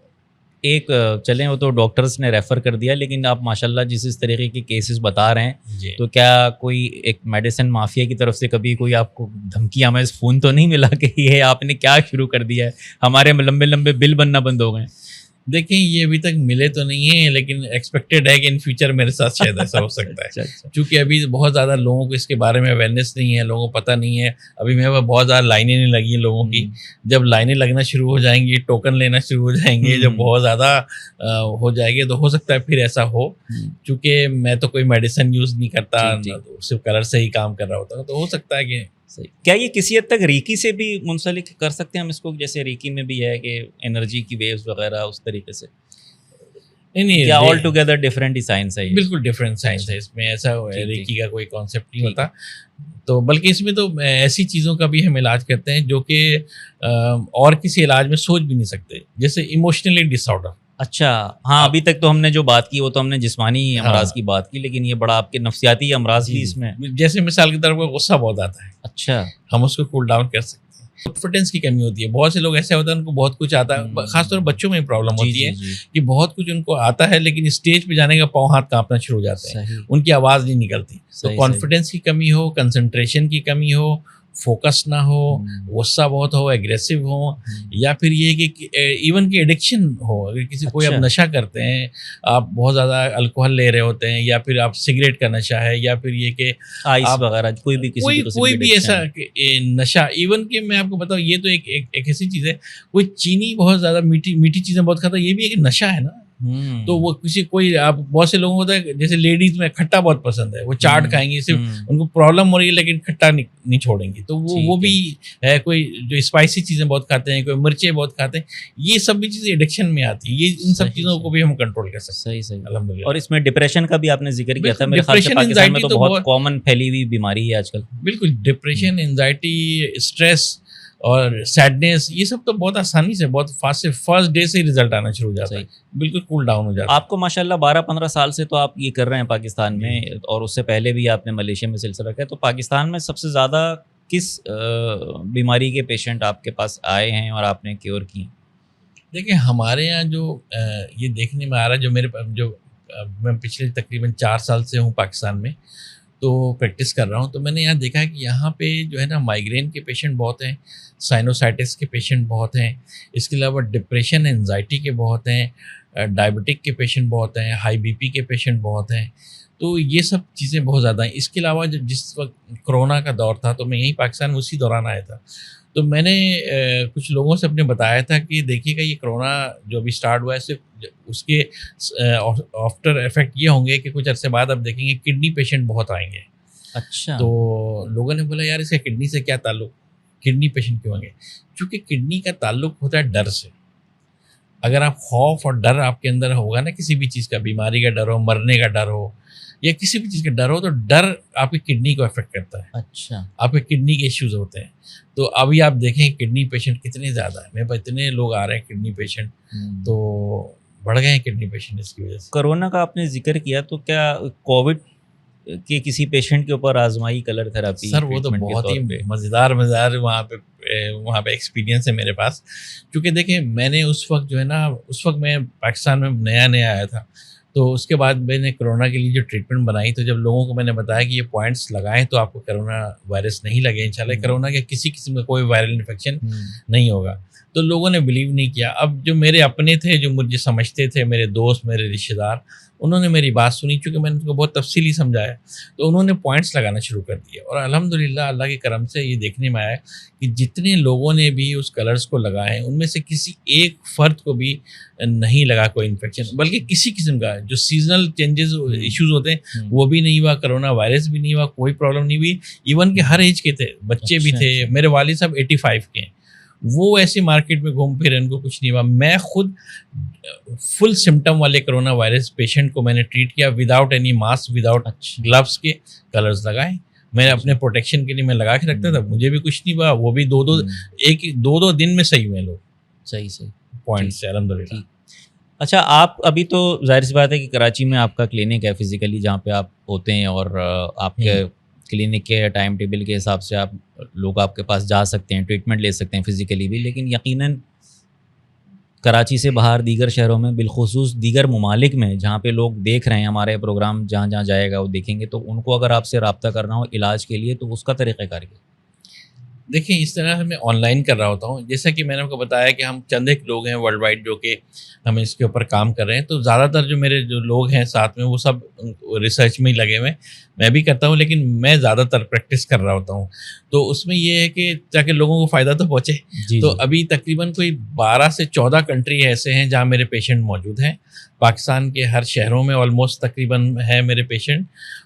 एक चलें वो तो डॉक्टर्स ने रेफ़र कर दिया, लेकिन आप माशाल्लाह जिस तरीके के केसेस बता रहे हैं, जी। तो क्या कोई एक मेडिसिन माफिया की तरफ से कभी कोई आपको धमकी में फ़ोन तो नहीं मिला कि ये आपने क्या शुरू कर दिया है, हमारे लंबे-लंबे बिल बनना बंद हो गए? देखिए, ये अभी तक मिले तो नहीं है, लेकिन एक्सपेक्टेड है कि इन फ्यूचर मेरे साथ शायद ऐसा हो सकता है। अच्छा, अच्छा। क्योंकि अभी बहुत ज़्यादा लोगों को इसके बारे में अवेयरनेस नहीं है, लोगों को पता नहीं है। अभी मेरे पास बहुत ज़्यादा लाइनें नहीं लगी हैं लोगों की। जब लाइनें लगना शुरू हो जाएँगी, टोकन लेना शुरू हो जाएँगे, जब बहुत ज़्यादा हो जाएगी, तो हो सकता है फिर ऐसा हो। चूँकि मैं तो कोई मेडिसिन यूज़ नहीं करता, जी, जी। तो सिर्फ़ कलर से ही काम कर रहा होता हूँ, तो हो सकता है कि सही। क्या ये किसी हद तक रीकी से भी मुंसलिक कर सकते हैं हम इसको, जैसे रीकी में भी है कि एनर्जी की वेव्स वगैरह उस तरीके से? नहीं, क्या ऑल टुगेदर डिफरेंट ही साइंस है ये? बिल्कुल डिफरेंट साइंस है इसमें, ऐसा ठीक, रेकी ठीक। का कोई कॉन्सेप्ट नहीं ठीक होता। तो बल्कि इसमें तो ऐसी चीज़ों का भी हम इलाज करते हैं जो कि और किसी इलाज में सोच भी नहीं सकते, जैसे इमोशनली डिसऑर्डर। अच्छा, हाँ, अभी तक तो हमने जो बात की वो तो हमने जिस्मानी अमराज हाँ। की बात की, लेकिन ये बड़ा आपके नफ्सियाती अमराज भी इसमें है। जैसे मिसाल की तरफ को गुस्सा बहुत आता है, अच्छा। हम उसको कूल डाउन कर सकते हैं। कॉन्फिडेंस की कमी होती है, बहुत से लोग ऐसे होते हैं उनको बहुत कुछ आता है, खासतौर पर बच्चों में प्रॉब्लम जी, होती जी, है जी। कि बहुत कुछ उनको आता है, लेकिन स्टेज पे जाने का पाँव हाथ कांपना शुरू हो जाते हैं, सही। उनकी आवाज़ नहीं निकलती। तो सही, कॉन्फिडेंस की कमी हो, कंसंट्रेशन की कमी हो, फोकस ना हो, गुस्सा बहुत हो, एग्रेसिव हो, या फिर ये कि इवन की एडिक्शन हो। अगर कोई अच्छा। आप नशा करते हैं, आप बहुत ज़्यादा अल्कोहल ले रहे होते हैं, या फिर आप सिगरेट का नशा है, या फिर ये कि आइस आप वगैरह कोई भी किसी कोई किस्म कोई की भी addiction ऐसा है। नशा, इवन कि मैं आपको बताऊं, ये तो एक ऐसी चीज़ है, कोई चीनी बहुत ज़्यादा मीठी मीठी चीज़ें बहुत खाता है, ये भी एक नशा है ना। तो वो कोई आप बहुत से लोगों को होता है, जैसे लेडीज में खट्टा बहुत पसंद है, वो चाट खाएंगी, सिर्फ उनको प्रॉब्लम हो रही है लेकिन खट्टा नहीं छोड़ेंगी, तो वो भी है। कोई जो स्पाइसी चीज़ें बहुत खाते हैं, कोई मिर्चें बहुत खाते हैं, ये सब भी चीज़ें एडिक्शन में आती है। ये इन सब सही, चीज़ों को भी हम कंट्रोल कर सकते सही, सही। हैं अल्हम्दुलिल्लाह। और इसमें डिप्रेशन का भी आपने जिक्र किया था, बिल्कुल, मेरे ख्याल से डिप्रेशन, पाकिस्तान में एंजाइटी तो तो बहुत बहुत कॉमन फैली हुई बीमारी है आजकल। बिल्कुल, डिप्रेशन, एंजाइटी, स्ट्रेस और सैडनेस, ये सब तो बहुत आसानी से, बहुत फास्ट से, फर्स्ट डे से ही रिजल्ट आना शुरू हो जाता है, बिल्कुल कूल डाउन हो जाता है। आपको माशाल्लाह 12-15 साल से तो आप ये कर रहे हैं पाकिस्तान में, और उससे पहले भी आपने मलेशिया में सिलसिला रखा है, तो पाकिस्तान में सबसे ज़्यादा किस बीमारी के पेशेंट आपके पास आए हैं और आपने क्योर की? देखिए, हमारे यहाँ जो ये देखने में आ रहा है, जो मैं पिछले तकरीबन 4 साल से हूँ पाकिस्तान में, तो प्रैक्टिस कर रहा हूँ। तो मैंने यहाँ देखा है कि यहाँ पे जो है ना माइग्रेन के पेशेंट बहुत हैं, साइनोसाइटिस के पेशेंट बहुत हैं, इसके अलावा डिप्रेशन एंजाइटी के बहुत हैं, डायबिटिक के पेशेंट बहुत हैं, हाई बीपी के पेशेंट बहुत हैं। तो ये सब चीज़ें बहुत ज़्यादा हैं। इसके अलावा जब जिस वक्त कोरोना का दौर था तो मैं यहीं पाकिस्तान में उसी दौरान आया था। तो मैंने कुछ लोगों से अपने बताया था कि देखिएगा ये कोरोना जो अभी स्टार्ट हुआ है सिर्फ उसके आफ्टर इफेक्ट ये होंगे कि कुछ अरसे बाद अब देखेंगे किडनी पेशेंट बहुत आएंगे। अच्छा। तो लोगों ने बोला यार इसका किडनी से क्या ताल्लुक, किडनी पेशेंट क्यों आएंगे? क्योंकि किडनी का ताल्लुक होता है डर से। अगर आप खौफ और डर आपके अंदर होगा ना, किसी भी चीज़ का, बीमारी का डर हो, मरने का डर हो या किसी भी चीज़ का डर हो, तो डर आपकी किडनी को अफेक्ट करता है। अच्छा। आपके किडनी के इश्यूज होते हैं। तो अभी आप देखें किडनी पेशेंट कितने ज़्यादा है, मेरे पास इतने लोग आ रहे हैं किडनी पेशेंट, तो बढ़ गए हैं किडनी पेशेंट इसकी वजह से। कोरोना का आपने जिक्र किया, तो क्या कोविड के किसी पेशेंट के ऊपर आजमाई कलर थेरेपी? सर वो तो बहुत ही मज़ेदार वहाँ पे एक्सपीरियंस है मेरे पास। क्योंकि देखिए मैंने उस वक्त जो है ना, उस वक्त मैं पाकिस्तान में नया आया था, तो उसके बाद मैंने कोरोना के लिए जो ट्रीटमेंट बनाई, तो जब लोगों को मैंने बताया कि ये पॉइंट्स लगाएं तो आपको कोरोना वायरस नहीं लगे इंशाल्लाह, कोरोना के किसी किस्म का कोई वायरल इन्फेक्शन नहीं होगा, तो लोगों ने बिलीव नहीं किया। अब जो मेरे अपने थे, जो मुझे समझते थे, मेरे दोस्त, मेरे रिश्तेदार, उन्होंने मेरी बात सुनी, चूँकि मैंने उनको बहुत तफसीली समझाया, तो उन्होंने पॉइंट्स लगाना शुरू कर दिया। और अल्हम्दुलिल्लाह अल्लाह के करम से ये देखने में आया कि जितने लोगों ने भी उस कलर्स को लगाए, उनमें से किसी एक फ़र्द को भी नहीं लगा कोई इन्फेक्शन, बल्कि किसी किस्म का जो सीजनल चेंजेस इश्यूज़ होते हैं वो भी नहीं हुआ, कोरोना वायरस भी नहीं हुआ, कोई प्रॉब्लम नहीं हुई। इवन के हर एज के थे, बच्चे भी थे। मेरे वालिद साहब 85 के हैं, वो ऐसे मार्केट में घूम फिर, इनको कुछ नहीं हुआ। मैं खुद फुल सिम्टम वाले कोरोना वायरस पेशेंट को मैंने ट्रीट किया without any mask, without gloves के, कलर्स लगाए। मैंने अपने प्रोटेक्शन के लिए मैं लगा के रखता था, मुझे भी कुछ नहीं हुआ। वो भी दो दिन में सही हुए लोग, सही पॉइंट से अल्हम्दुलिल्लाह। अच्छा, आप अभी तो जाहिर सी बात है कि कराची में आपका क्लिनिक है फिजिकली जहाँ पे आप होते हैं, और आपके क्लिनिक के टाइम टेबल के हिसाब से आप लोग आपके पास जा सकते हैं, ट्रीटमेंट ले सकते हैं फिज़िकली भी। लेकिन यकीनन कराची से बाहर दीगर शहरों में, बिलखुसूस दीगर ममालिक में जहाँ पे लोग देख रहे हैं हमारे प्रोग्राम, जहाँ जहाँ जाएगा वो देखेंगे, तो उनको अगर आपसे रब्ता करना हो इलाज के लिए, तो उसका तरीक़ाकार क्या? देखिए इस तरह से मैं ऑनलाइन कर रहा होता हूँ। जैसा कि मैंने आपको बताया कि हम चंद एक लोग हैं वर्ल्ड वाइड जो कि हम इसके ऊपर काम कर रहे हैं, तो ज़्यादातर जो मेरे जो लोग हैं साथ में वो सब रिसर्च में ही लगे हुए हैं। मैं भी करता हूँ, लेकिन मैं ज़्यादातर प्रैक्टिस कर रहा होता हूँ। तो उसमें ये है कि ताकि लोगों को फ़ायदा तो पहुँचे। तो अभी तकरीबन कोई 12 से 14 कंट्री ऐसे हैं जहाँ मेरे पेशेंट मौजूद हैं। पाकिस्तान के हर शहरों में ऑलमोस्ट तकरीबन है मेरे पेशेंट,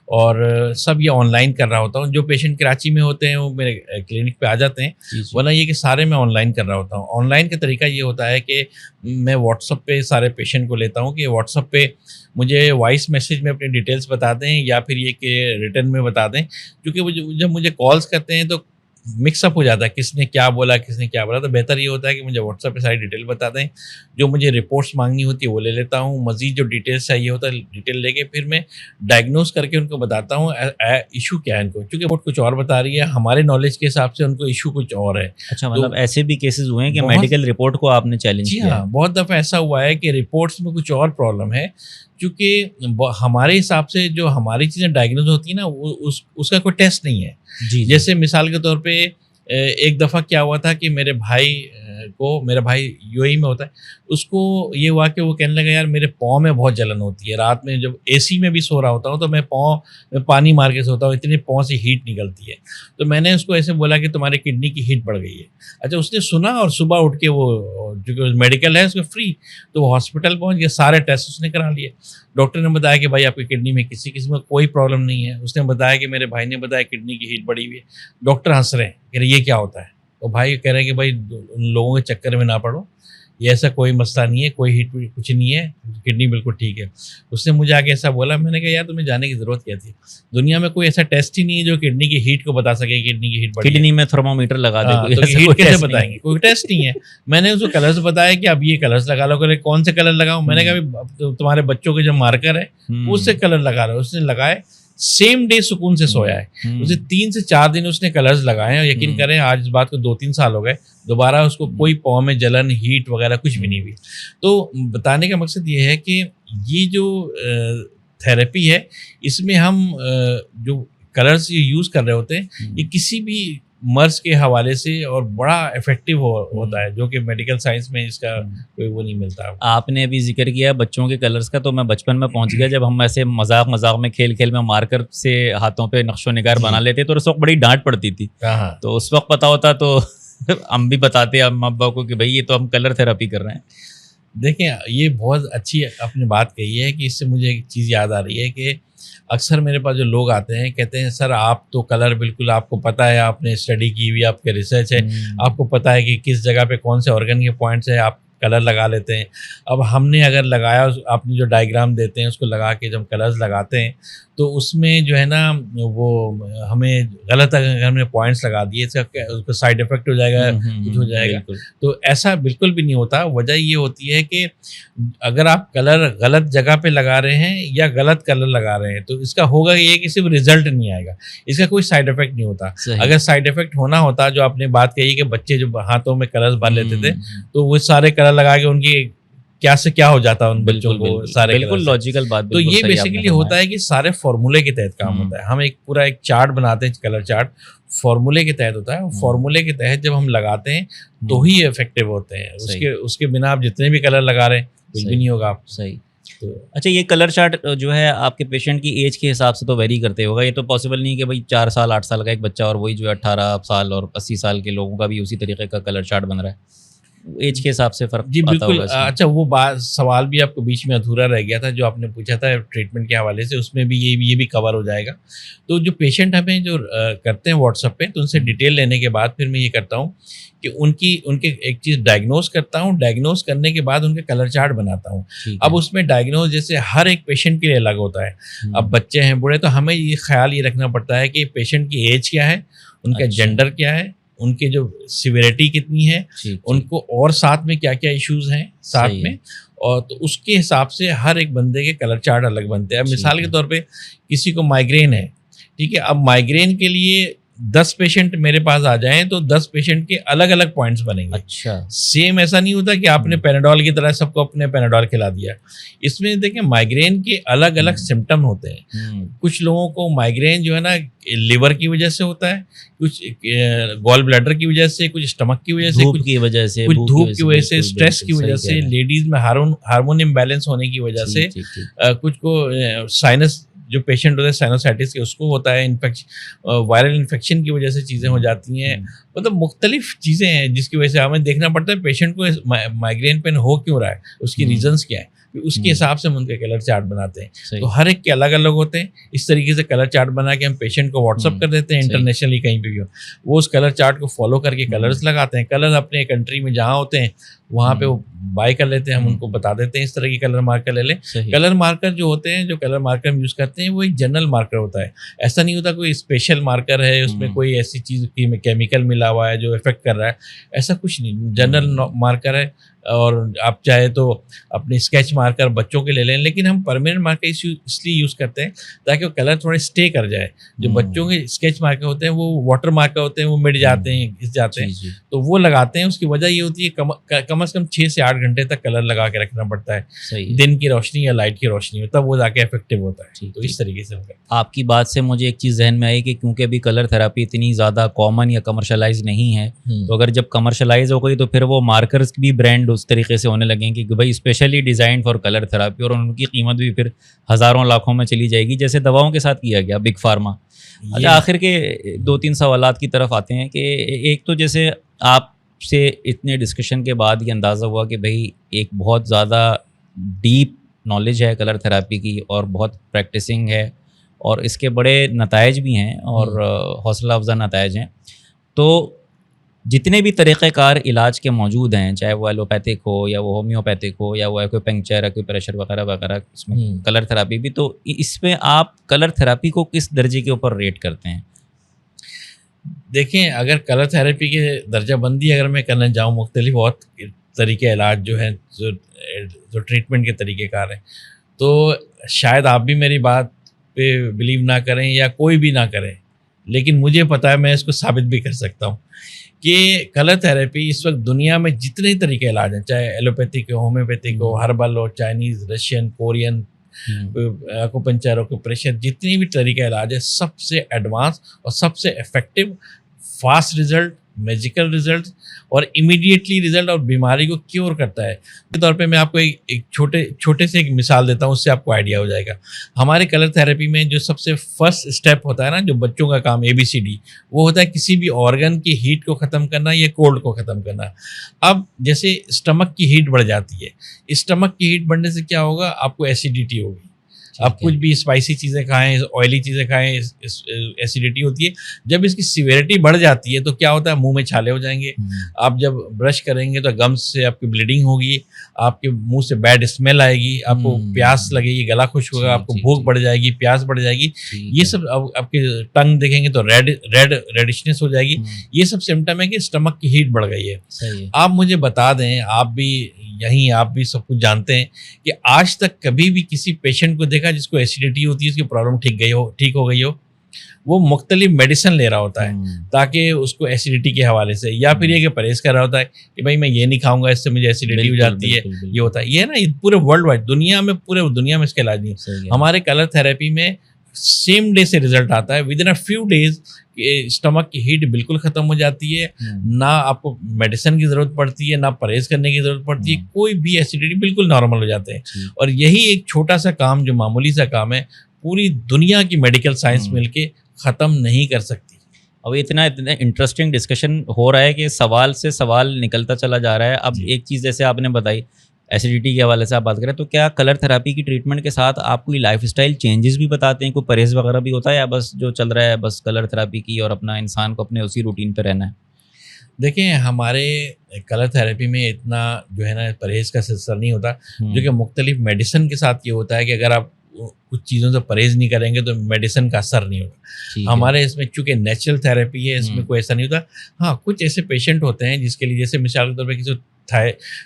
और सब ये ऑनलाइन कर रहा होता हूँ। जो पेशेंट कराची में होते हैं वो मेरे क्लिनिक पे आ जाते हैं, वरना ये कि सारे मैं ऑनलाइन कर रहा होता हूँ। ऑनलाइन का तरीका ये होता है कि मैं व्हाट्सअप पे सारे पेशेंट को लेता हूँ कि व्हाट्सअप पे मुझे वॉइस मैसेज में अपनी डिटेल्स बता दें, या फिर ये कि रिटर्न में बता दें। क्योंकि जब मुझे कॉल्स करते हैं तो मिक्सअप हो जाता है, किसने क्या बोला किसने क्या बोला। तो बेहतर ये होता है कि मुझे व्हाट्सएप पे सारी डिटेल बता दें। जो मुझे रिपोर्ट्स मांगनी होती है वो ले लेता हूँ, मज़ीद जो डिटेल्स चाहिए होता है डिटेल लेके फिर मैं डायग्नोस करके उनको बताता हूँ इशू क्या है इनको, क्योंकि रिपोर्ट कुछ और बता रही है, हमारे नॉलेज के हिसाब से उनको इशू कुछ और है। अच्छा, मतलब ऐसे भी केसेस हुए हैं कि मेडिकल रिपोर्ट को आपने चैलेंज किया? जी हाँ, बहुत दफ़ा ऐसा हुआ है कि रिपोर्ट्स में कुछ और प्रॉब्लम है, क्योंकि हमारे हिसाब से जो हमारी चीज़ें डायग्नोज होती है ना, उसका कोई टेस्ट नहीं है। जैसे मिसाल के तौर पे एक दफ़ा क्या हुआ था कि मेरा भाई यूएई में होता है, उसको ये हुआ कि वो कहने लगा यार मेरे पाँव में बहुत जलन होती है, रात में जब एसी में भी सो रहा होता हूँ तो मैं पाँव में पानी मार के सोता हूँ, इतनी पाँव से हीट निकलती है। तो मैंने उसको ऐसे बोला कि तुम्हारे किडनी की हीट बढ़ गई है। अच्छा, उसने सुना और सुबह उठ के वो जो मेडिकल है उसको फ्री, तो वो हॉस्पिटल पहुँच गया, सारे टेस्ट उसने करा लिए। डॉक्टर ने बताया कि भाई आपकी किडनी में किसी किस्म का कोई प्रॉब्लम नहीं है। उसने बताया कि मेरे भाई ने बताया किडनी की हीट बढ़ी हुई है। डॉक्टर हंस रहे हैं, कह रहे ये क्या होता है। और भाई कह रहे हैं कि भाई उन लोगों के चक्कर में ना पड़ो, ये ऐसा कोई मसला नहीं है, कोई हीट कुछ नहीं है, किडनी बिल्कुल ठीक है। उसने मुझे आके ऐसा बोला, मैंने कहा यार तुम्हें जाने की ज़रूरत क्या थी, दुनिया में कोई ऐसा टेस्ट ही नहीं है जो किडनी की हीट को बता सके किडनी की हीट बढ़ी है। किडनी में थर्मोमीटर लगा दे, तो हीट कैसे बताएंगे, कोई टेस्ट नहीं है। मैंने उसको कलर्स बताया कि अब ये कलर्स लगा लो। कह कौन से कलर लगाऊं, मैंने कहा तुम्हारे बच्चों के जो मार्कर है उससे कलर लगा रहे हो। उसने लगाए, सेम डे सुकून से सोया है। उसे 3 से 4 दिन उसने कलर्स लगाए और यकीन करें आज इस बात को 2-3 साल हो गए, दोबारा उसको कोई पाँव में जलन, हीट वगैरह कुछ भी नहीं हुई। तो बताने का मकसद ये है कि ये जो थेरेपी है, इसमें हम जो कलर्स ये यूज़ कर रहे होते हैं ये किसी भी मर्ज के हवाले से और बड़ा इफेक्टिव होता है, जो कि मेडिकल साइंस में इसका कोई वो नहीं मिलता। आपने अभी जिक्र किया बच्चों के कलर्स का, तो मैं बचपन में पहुंच गया जब हम ऐसे मजाक मजाक में खेल खेल में मार्कर से हाथों पे नक्शो निगार बना लेते तो उस वक्त बड़ी डांट पड़ती थी। हाँ, तो उस वक्त पता होता तो हम भी बताते अम्मा अब्बा को कि भाई ये तो हम कलर थेरेपी कर रहे हैं। देखें ये बहुत अच्छी आपने बात कही है कि इससे मुझे एक चीज़ याद आ रही है कि अक्सर मेरे पास जो लोग आते हैं कहते हैं सर आप तो कलर बिल्कुल आपको पता है, आपने स्टडी की हुई, आपके रिसर्च है, आपको पता है कि किस जगह पे कौन से ऑर्गन के पॉइंट्स है, आप कलर लगा लेते हैं। अब हमने अगर लगाया, आपने जो डायग्राम देते हैं उसको लगा के जब कलर्स लगाते हैं तो उसमें जो है ना वो हमें गलत अगर हमने पॉइंट्स लगा दिए इसका उसको साइड इफेक्ट हो जाएगा, कुछ हो जाएगा। तो ऐसा बिल्कुल भी नहीं होता। वजह ये होती है कि अगर आप कलर गलत जगह पे लगा रहे हैं या गलत कलर लगा रहे हैं तो इसका होगा ये कि सिर्फ रिजल्ट नहीं आएगा, इसका कोई साइड इफेक्ट नहीं होता। अगर साइड इफेक्ट होना होता, जो आपने बात कही कि बच्चे जो हाथों में कलर्स भर लेते थे तो वो सारे कलर लगा के उनकी क्या से क्या हो जाता है उन बच्चों को सारे बिल्कुल लॉजिकल बात। तो ये बेसिकली होता है कि सारे फॉर्मूले के तहत काम होता है। हम एक पूरा एक चार्ट बनाते हैं, कलर चार्ट फॉर्मूले के तहत होता है। फॉर्मूले के तहत जब हम लगाते हैं तो ही इफेक्टिव होते हैं। उसके बिना आप जितने भी कलर लगा रहे हैं कुछ भी नहीं होगा आप। सही। अच्छा, ये कलर चार्ट जो है आपके पेशेंट की एज के हिसाब से तो वेरी करते होगा। ये तो पॉसिबल नहीं कि भाई 4 साल 8 साल का एक बच्चा और वही जो है 18 साल और 80 साल के लोगों का भी उसी तरीके का कलर चार्ट बन रहा है। एज के हिसाब से फर्क जी बिल्कुल। आता अच्छा, वो बात सवाल भी आपको बीच में अधूरा रह गया था जो आपने पूछा था ट्रीटमेंट के हवाले से, उसमें भी ये भी कवर हो जाएगा। तो जो पेशेंट हमें जो करते हैं व्हाट्सएप पे, तो उनसे डिटेल लेने के बाद फिर मैं ये करता हूँ कि उनके एक चीज़ डायग्नोज करता हूँ। डायग्नोज करने के बाद उनके कलर चार्ट बनाता हूँ। अब उसमें डायग्नोज जैसे हर एक पेशेंट के लिए अलग होता है। अब बच्चे हैं, बूढ़े, तो हमें ये ख्याल ये रखना पड़ता है कि पेशेंट की एज क्या है, उनका जेंडर क्या है, उनके जो सिविरिटी कितनी है, उनको और साथ में क्या क्या इश्यूज हैं साथ में, और तो उसके हिसाब से हर एक बंदे के कलर चार्ट अलग बनते हैं। मिसाल के तौर पे किसी को माइग्रेन है, ठीक है, अब माइग्रेन के लिए 10 पेशेंट मेरे पास आ जाएं तो 10 पेशेंट के अलग अलग पॉइंट्स बनेंगे। अच्छा, सेम ऐसा नहीं होता कि आपने पैराडॉल की तरह सबको अपने पैराडॉल खिला दिया। इसमें देखें माइग्रेन के अलग अलग सिम्टम होते हैं। कुछ लोगों को माइग्रेन जो है ना लिवर की वजह से होता है, कुछ गॉल ब्लैडर की वजह से, कुछ स्टमक की वजह से, कुछ की वजह से, कुछ धूप की वजह से, स्ट्रेस की वजह से, लेडीज में हार्मोन इम्बैलेंस होने की वजह से, कुछ को साइनस जो पेशेंट होते हैं साइनोसाइटिस के उसको होता है, वायरल इन्फेक्शन की वजह से चीज़ें हो जाती हैं। मतलब मुख्तलिफ चीज़ें हैं जिसकी वजह से हमें देखना पड़ता है पेशेंट को माइग्रेन पेन हो क्यों रहा है, उसकी रीजंस क्या है, उसके हिसाब से हम उनके कलर चार्ट बनाते हैं। तो हर एक के अलग अलग होते हैं। इस तरीके से कलर चार्ट बना के हम पेशेंट को व्हाट्सअप कर देते हैं, इंटरनेशनली कहीं पे भी हो, वो उस कलर चार्ट को फॉलो करके कलर्स लगाते हैं। कलर अपने कंट्री में जहाँ होते हैं वहाँ पे वो बाय कर लेते हैं, हम उनको बता देते हैं इस तरह की कलर मार्कर ले लें। कलर मार्कर जो होते हैं, जो कलर मार्कर हम यूज़ करते हैं वो एक जनरल मार्कर होता है। ऐसा नहीं होता कोई स्पेशल मार्कर है, उसमें कोई ऐसी चीज़ की केमिकल मिला हुआ है जो इफेक्ट कर रहा है, ऐसा कुछ नहीं। जनरल मार्कर है, और आप चाहे तो अपने स्केच मार्कर बच्चों के ले लें, लेकिन हम परमानेंट मार्कर इसलिए यूज़ करते हैं ताकि वो कलर थोड़े स्टे कर जाए। जो बच्चों के स्केच मार्कर होते हैं वो वाटर मार्कर होते हैं, वो मिट जाते हैं, घिस जाते हैं, तो वो लगाते हैं। उसकी वजह ये होती है कम से कम 6 से 8 घंटे तक कलर लगा के रखना पड़ता है, दिन की रोशनी या लाइट की रोशनी में, तब वो जाके इफेक्टिव होता है। तो इस तरीके से आपकी बात से मुझे एक चीज़ जहन में आई कि क्योंकि अभी कलर थेरेपी इतनी ज़्यादा कॉमन या कमर्शलाइज नहीं है, तो अगर जब कमर्शलाइज हो गई तो फिर वो मार्कर्स भी ब्रांड उस तरीके से होने लगेंगे कि भाई specially design for colour therapy, और उनकी कीमत भी फिर हज़ारों लाखों में चली जाएगी, जैसे दवाओं के साथ किया गया बिग फार्मा। अच्छा, आखिर के 2-3 सवालात की तरफ आते हैं कि एक तो जैसे आपसे इतने डिस्कशन के बाद ये अंदाज़ा हुआ कि भाई एक बहुत ज़्यादा डीप नॉलेज है कलर थेरेपी की और बहुत प्रैक्टिसिंग है और इसके बड़े नतायज भी हैं और हौसला अफजा नतायज हैं। तो जितने भी तरीक़ेकार इलाज के मौजूद हैं, चाहे वो एलोपैथिक हो या वो होम्योपैथिक हो या वो एक्यूपंक्चर, एक्यूप्रेशर वगैरह वगैरह, इसमें कलर थेरेपी भी, तो इसमें आप कलर थेरेपी को किस दर्जे के ऊपर रेट करते हैं? देखें, अगर कलर थेरेपी के दर्जाबंदी अगर मैं करना चाहूँ, मुख्तलिफ बहुत तरीके इलाज जो हैं, जो ट्रीटमेंट के तरीक़ेकार हैं, तो शायद आप भी मेरी बात पे बिलीव ना करें या कोई भी ना करें, लेकिन मुझे पता है, मैं इसको साबित भी कर सकता हूँ कि कलर थेरेपी इस वक्त दुनिया में जितने तरीके इलाज हैं, चाहे एलोपैथिक हो, होम्योपैथिक हो, हर्बल हो, Chinese, Russian, Korean, acupuncture, acupressure, जितनी भी तरीका इलाज है, सबसे एडवांस और सबसे effective, fast result, magical result और इमीडिएटली रिजल्ट, और बीमारी को क्योर करता है। के तौर पे मैं आपको एक छोटे से एक मिसाल देता हूँ, उससे आपको आइडिया हो जाएगा। हमारे कलर थेरेपी में जो सबसे फर्स्ट स्टेप होता है ना, जो बच्चों का काम ABCD, वो होता है किसी भी ऑर्गन की हीट को ख़त्म करना या कोल्ड को ख़त्म करना। अब जैसे स्टमक की हीट बढ़ जाती है, स्टमक की हीट बढ़ने से क्या होगा, आपको एसिडिटी होगी। आप कुछ भी स्पाइसी चीज़ें खाएं, ऑयली चीज़ें खाएं, एसिडिटी होती है। जब इसकी सिवियरिटी बढ़ जाती है तो क्या होता है, मुंह में छाले हो जाएंगे। आप जब ब्रश करेंगे तो गम्स से आपकी ब्लीडिंग होगी, आपके मुंह से बैड स्मेल आएगी, आपको प्यास लगेगी, गला खुश्क होगा, आपको भूख बढ़ जाएगी, प्यास बढ़ जाएगी। ये सब आपके टंग देखेंगे तो रेडिशनेस हो जाएगी। ये सब सिम्टम है कि स्टमक की हीट बढ़ गई है। आप मुझे बता दें, आप भी सब कुछ जानते हैं कि आज तक कभी भी किसी पेशेंट को देखा जिसको एसिडिटी होती है, उसकी प्रॉब्लम ठीक हो गई हो? वो मुख्तलिफ मेडिसिन ले रहा होता है ताकि उसको एसिडिटी के हवाले से, या फिर ये कि परहेज कर रहा होता है कि भाई मैं ये नहीं खाऊंगा, इससे मुझे एसिडिटी हो जाती है, ये होता है। ये ना पूरे वर्ल्ड वाइड पूरे दुनिया में इसका इलाज नहीं है। हमारे कलर थेरेपी में सेम डे से रिजल्ट आता है, with in a few days stomach की हीट बिल्कुल खत्म हो जाती है, ना आपको मेडिसिन की जरूरत पड़ती है, ना परहेज करने की जरूरत पड़ती है, कोई भी एसिडिटी बिल्कुल नॉर्मल हो जाते हैं। और यही एक छोटा सा काम, जो मामूली सा काम है, पूरी दुनिया की मेडिकल साइंस मिलके ख़त्म नहीं कर सकती। अब इतना इंटरेस्टिंग डिस्कशन हो रहा है कि सवाल से सवाल निकलता चला जा रहा है। अब एक चीज़ जैसे आपने बताई, एसिडिटी के हवाले से आप बात करें, तो क्या कलर थेरेपी की ट्रीटमेंट के साथ आप कोई लाइफस्टाइल चेंजेस भी बताते हैं, कोई परहेज वगैरह भी होता है, या बस जो चल रहा है बस कलर थेरेपी की और अपना इंसान को अपने उसी रूटीन पे रहना है? देखिए, हमारे कलर थेरेपी में इतना जो है ना परहेज का सिलसिला नहीं होता, जो कि मुख्तलिफ मेडिसिन के साथ ये होता है कि अगर आप कुछ चीज़ों से परहेज नहीं करेंगे तो मेडिसिन का असर नहीं होगा। हमारे इसमें चूँकि नेचुरल थेरेपी है, इसमें कोई ऐसा नहीं होता। हाँ, कुछ ऐसे पेशेंट होते हैं जिसके लिए, जैसे मिसाल के तौर पर किसी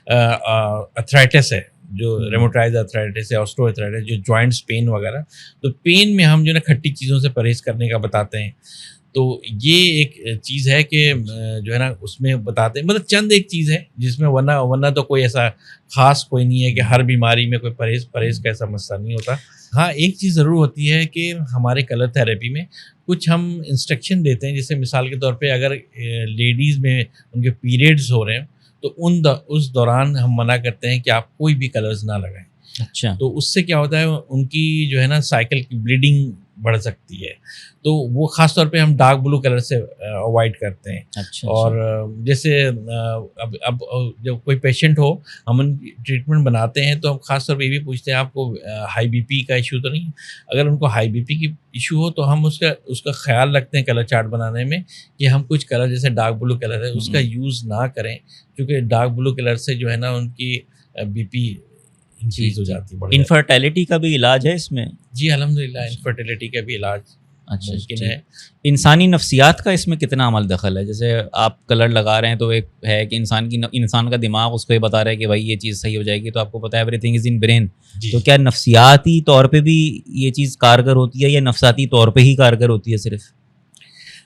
अर्थराइटिस है, जो रेमोटाइड अर्थराइटिस है, ऑस्टियोआर्थराइटिस, जो जॉइंट्स पेन वगैरह, तो पेन में हम जो है खट्टी चीज़ों से परहेज करने का बताते हैं। तो ये एक चीज़ है कि जो है ना उसमें बताते हैं, मतलब चंद एक चीज़ है जिसमें, वरना तो कोई ऐसा खास कोई नहीं है कि हर बीमारी में कोई परहेज का ऐसा मसला नहीं होता। हाँ, एक चीज़ ज़रूर होती है कि हमारे कलर थेरेपी में कुछ हम इंस्ट्रक्शन देते हैं। जैसे मिसाल के तौर पे अगर लेडीज़ में उनके पीरियड्स हो रहे हैं तो उस दौरान हम मना करते हैं कि आप कोई भी कलर्स ना लगाएं। अच्छा। तो उससे क्या होता है, उनकी जो है ना साइकिल की ब्लीडिंग बढ़ सकती है, तो वो ख़ास तौर पे हम डार्क ब्लू कलर से अवॉइड करते हैं। अच्छा। और जैसे अब जब कोई पेशेंट हो, हम उनकी ट्रीटमेंट बनाते हैं तो हम ख़ास तौर पे ये भी पूछते हैं आपको हाई बीपी का इशू तो नहीं है। अगर उनको हाई बीपी की इशू हो तो हम उसका ख्याल रखते हैं कलर चार्ट बनाने में कि हम कुछ कलर, जैसे डार्क ब्लू कलर है, उसका यूज़ ना करें, क्योंकि डार्क ब्लू कलर से जो है ना उनकी बीपी इंक्रीज हो जाती है। इनफर्टिलिटी का भी इलाज है इसमें? जी अल्हम्दुलिल्लाह, इनफर्टिलिटी का भी इलाज मुमकिन है। इंसानी नफ्सियात का इसमें कितना अमल दखल है? जैसे आप कलर लगा रहे हैं तो एक है कि इंसान का दिमाग उसको ये बता रहा है कि भाई ये चीज़ सही हो जाएगी, तो आपको पता है एवरीथिंग इज़ इन ब्रेन। तो क्या नफ्सियाती तौर पे भी ये चीज़ कारगर होती है या नफ्साती तौर पे ही कारगर होती है सिर्फ?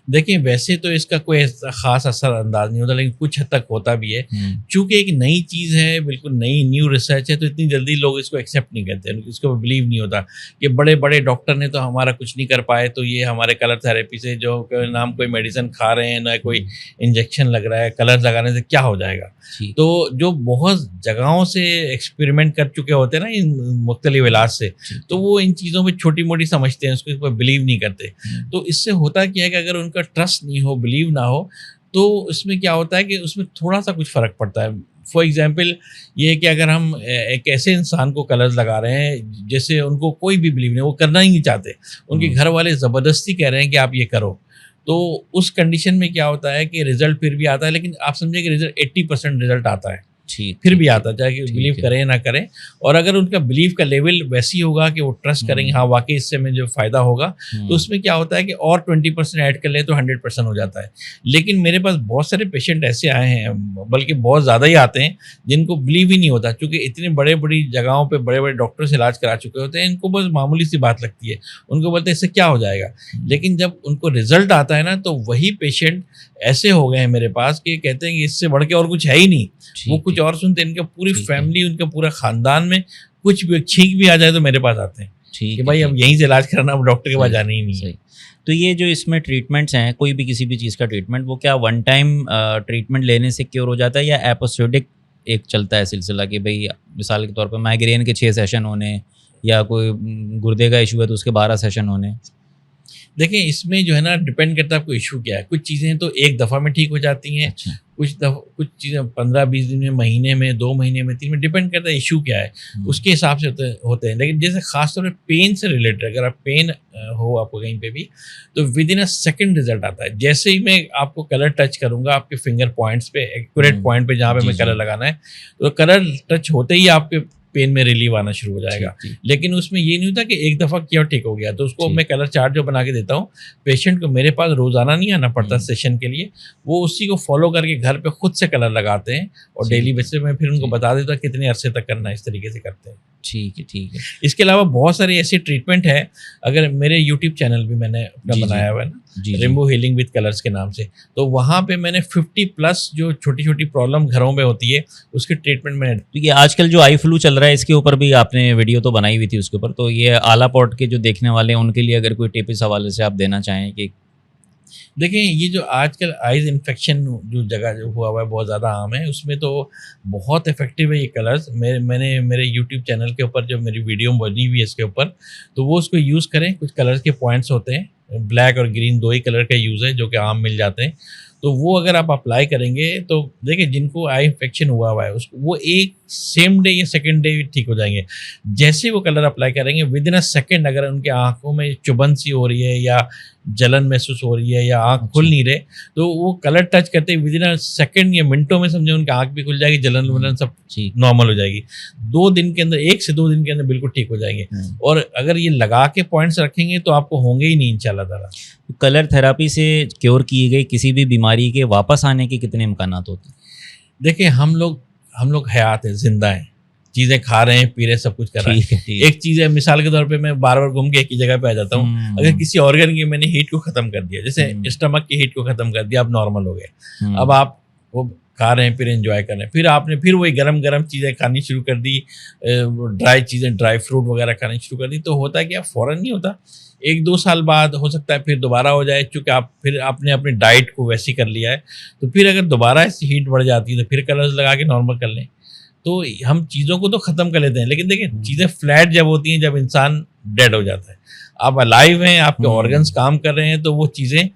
देखिए, वैसे तो इसका कोई ख़ास असर अंदाज नहीं होता, लेकिन कुछ हद तक होता भी है। चूँकि एक नई चीज़ है, बिल्कुल न्यू रिसर्च है, तो इतनी जल्दी लोग इसको एक्सेप्ट नहीं करते, इसको बिलीव नहीं होता कि बड़े बड़े डॉक्टर ने तो हमारा कुछ नहीं कर पाए, तो ये हमारे कलर थेरेपी से, जो ना हम कोई मेडिसिन खा रहे हैं, ना कोई इंजेक्शन लग रहा है, कलर लगाने से क्या हो जाएगा। तो जो बहुत जगहों से एक्सपेरिमेंट कर चुके होते हैं ना इन मुख्तलिफ इलाज से, तो वो इन चीज़ों में छोटी मोटी समझते हैं, उसको बिलीव नहीं करते। तो इससे होता क्या है कि अगर उनका ट्रस्ट नहीं हो, बिलीव ना हो, तो उसमें क्या होता है कि उसमें थोड़ा सा कुछ फ़र्क पड़ता है। फॉर एग्जांपल ये है कि अगर हम एक ऐसे इंसान को कलर्स लगा रहे हैं जैसे उनको कोई भी बिलीव नहीं, वो करना ही नहीं चाहते, उनके घर वाले ज़बरदस्ती कह रहे हैं कि आप ये करो, तो उस कंडीशन में क्या होता है कि रिजल्ट फिर भी आता है, लेकिन आप समझे कि रिजल्ट 80% रिजल्ट आता है, फिर भी आता है, चाहे कि बिलीव करें ना करें। और अगर उनका बिलीव का लेवल वैसी होगा कि वो ट्रस्ट करेंगे, हाँ वाकई इससे में जो फ़ायदा होगा, तो उसमें क्या होता है कि और 20% ऐड कर ले तो 100% हो जाता है। लेकिन मेरे पास बहुत सारे पेशेंट ऐसे आए हैं, बल्कि बहुत ज़्यादा ही आते हैं, जिनको बिलीव ही नहीं होता, क्योंकि इतनी बड़ी जगहों पर बड़े बड़े डॉक्टर से इलाज करा चुके होते हैं, इनको बस मामूली सी बात लगती है, उनको बोलते हैं इससे क्या हो जाएगा। लेकिन जब उनको रिजल्ट आता है ना, तो वही पेशेंट ऐसे हो गए हैं मेरे पास कि कहते हैं कि इससे बढ़ के और कुछ है ही नहीं, वो कुछ और सुनते हैं, इनका पूरी ठीक है। फैमिली, उनका पूरा खानदान में कुछ भी छींक भी आ जाए तो मेरे पास आते हैं ठीक कि है, भाई ठीक अब यहीं से इलाज करना, अब डॉक्टर के पास सही, जाना ही नहीं है। सही। तो ये जो इसमें ट्रीटमेंट्स हैं, कोई भी किसी भी चीज़ का ट्रीटमेंट, वो क्या वन टाइम ट्रीटमेंट लेने से क्योर हो जाता है, या एपिसोडिक एक चलता है सिलसिला कि भाई मिसाल के तौर पे माइग्रेन के 6 सेशन होने, या कोई गुर्दे का इशू है तो उसके 12 सेशन होने? देखिए इसमें जो है ना डिपेंड करता है आपको इशू क्या है। कुछ चीज़ें तो एक दफ़ा में ठीक हो जाती हैं, अच्छा। कुछ चीज़ें 15-20 दिन में, महीने में, 2 महीने में, 3 में, डिपेंड करता है इशू क्या है, उसके हिसाब से होते हैं। लेकिन जैसे खासतौर पे पेन से रिलेटेड, अगर आप पेन हो आपको कहीं पे भी, तो with in a second result आता है। जैसे ही मैं आपको कलर टच करूंगा आपके फिंगर पॉइंट्स पे, एक्यूरेट पॉइंट पे जहाँ पे जी, मैं जी। कलर लगाना है, तो कलर टच होते ही आपके पेन में रिलीव आना शुरू हो जाएगा। ठीक, ठीक। लेकिन उसमें ये नहीं होता कि एक दफ़ा किया और ठीक हो गया। तो उसको ठीक। मैं कलर चार्ट जो बना के देता हूँ, पेशेंट को मेरे पास रोज़ाना नहीं आना पड़ता हम्म। सेशन के लिए, वो उसी को फॉलो करके घर पे खुद से कलर लगाते हैं और ठीक डेली है। बेसिस में फिर उनको ठीक। बता देता हूँ कितने अरसे तक करना है, इस तरीके से करते हैं। ठीक है, ठीक है। इसके अलावा बहुत सारे ऐसे ट्रीटमेंट है, अगर मेरे यूट्यूब चैनल भी मैंने अपना जी, जी। बनाया हुआ है ना, जी, जी। रेनबो हीलिंग विद कलर्स के नाम से, तो वहाँ पे मैंने 50 प्लस जो छोटी छोटी प्रॉब्लम घरों में होती है उसकी ट्रीटमेंट मैंने। तो ये आजकल जो आई फ्लू चल रहा है, इसके ऊपर भी आपने वीडियो तो बनाई हुई थी उसके ऊपर, तो ये आला पॉट के जो देखने वाले हैं उनके लिए अगर कोई टिप इस हवाले से आप देना चाहें कि? देखिए ये जो आजकल आइज इन्फेक्शन जो जगह जो हुआ हुआ है बहुत ज़्यादा आम है, उसमें तो बहुत इफेक्टिव है ये कलर्स। मैंने मेरे यूट्यूब चैनल के ऊपर जो मेरी वीडियो बनी हुई है इसके ऊपर, तो वो उसको यूज़ करें। कुछ कलर्स के पॉइंट्स होते हैं, ब्लैक और ग्रीन 2 ही कलर का यूज़ है जो कि आम मिल जाते हैं, तो वो अगर आप अप्लाई करेंगे तो देखिए जिनको आई इन्फेक्शन हुआ है उसको वो एक सेम डे या सेकेंड डे ठीक हो जाएंगे। जैसे वो कलर अप्लाई करेंगे विद इन अ सेकेंड, अगर उनके आंखों में चुभन सी हो रही है या जलन महसूस हो रही है या आंख खुल नहीं रहे, तो वो कलर टच करते ही विद इन अ सेकेंड या मिनटों में समझे उनकी आंख भी खुल जाएगी, जलन वलन सब ठीक। नॉर्मल हो जाएगी। 2 दिन के अंदर, 1 से 2 दिन के अंदर बिल्कुल ठीक हो जाएंगे। और अगर ये लगा के पॉइंट्स रखेंगे तो आपको होंगे ही नहीं इंशाल्लाह ताला। कलर थेरापी से क्योर की गई किसी भी बीमारी के वापस आने के कितने इम्कानात होते हैं? देखिए हम लोग हयात हैं, जिंदा हैं, चीज़ें खा रहे हैं, पी रहे हैं, सब कुछ कर रहे हैं। ठीक है, ठीक है। एक चीज़ है, मिसाल के तौर पे मैं बार बार घूम के एक ही जगह पे आ जाता हूँ। अगर किसी ऑर्गन की मैंने हीट को खत्म कर दिया, जैसे स्टमक की हीट को खत्म कर दिया, आप नॉर्मल हो गए। अब आप वो खा रहे हैं, फिर एंजॉय कर रहे हैं, फिर आपने फिर वही गरम गरम चीज़ें खानी शुरू कर दी, ड्राई चीज़ें, ड्राई फ्रूट वगैरह खानी शुरू कर दी, तो होता है कि आप फ़ौरन नहीं होता, 1-2 साल बाद हो सकता है फिर दोबारा हो जाए, चूँकि आप फिर आपने अपनी डाइट को वैसी कर लिया है। तो फिर अगर दोबारा ऐसी हीट बढ़ जाती है तो फिर कलर्स लगा के नॉर्मल कर लें। तो हम चीज़ों को तो ख़त्म कर लेते हैं, लेकिन देखिए चीज़ें फ्लैट जब होती हैं, जब इंसान डेड हो जाता है। आप अलाइव हैं, आपके ऑर्गन्स काम कर रहे हैं, तो वो चीज़ें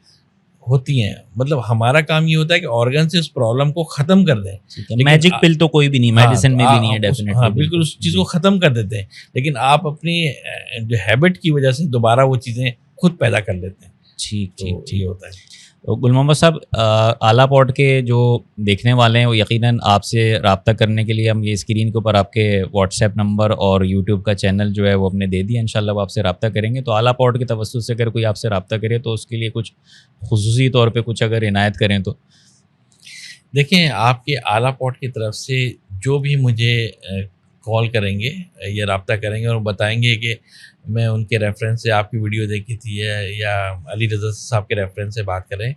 होती हैं। मतलब हमारा काम ये होता है कि ऑर्गन से उस प्रॉब्लम को ख़त्म कर दें। लेकिन मैजिक पिल तो कोई भी नहीं, हाँ, मेडिसिन में तो भी नहीं है डेफिनेटली। हाँ बिल्कुल, उस चीज़ को ख़त्म कर देते हैं, लेकिन आप अपनी जो हैबिट की वजह से दोबारा वो चीज़ें खुद पैदा कर लेते हैं। ठीक, तो ठीक, ठीक। ये होता है। तो गुल मोहम्मद साहब, आला पॉड के जो देखने वाले हैं वो यकीनन आपसे रब्ता करने के लिए हम ये स्क्रीन के ऊपर आपके व्हाट्सएप नंबर और यूट्यूब का चैनल जो है वो हमने दे दिया। इंशाल्लाह वो आपसे रब्ता करेंगे। तो आला पॉड के तवज्जुह से अगर कोई आपसे रब्ता करे तो उसके लिए कुछ खुसूसी तौर पे कुछ अगर इनायत करें तो? देखिए आपके आला पॉड की तरफ से जो भी मुझे कॉल करेंगे या रब्ता करेंगे और बताएंगे कि मैं उनके रेफरेंस से आपकी वीडियो देखी थी या अली रज़ा साहब के रेफरेंस से बात करें,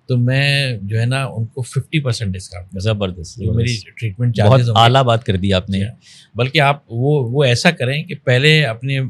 तो मैं जो है ना उनको 50% डिस्काउंट, ज़बरदस्त, जो मेरी ज़बरदस्त। ट्रीटमेंट चार्जेस बहुत आला बात कर दी आपने। बल्कि आप वो ऐसा करें कि पहले अपने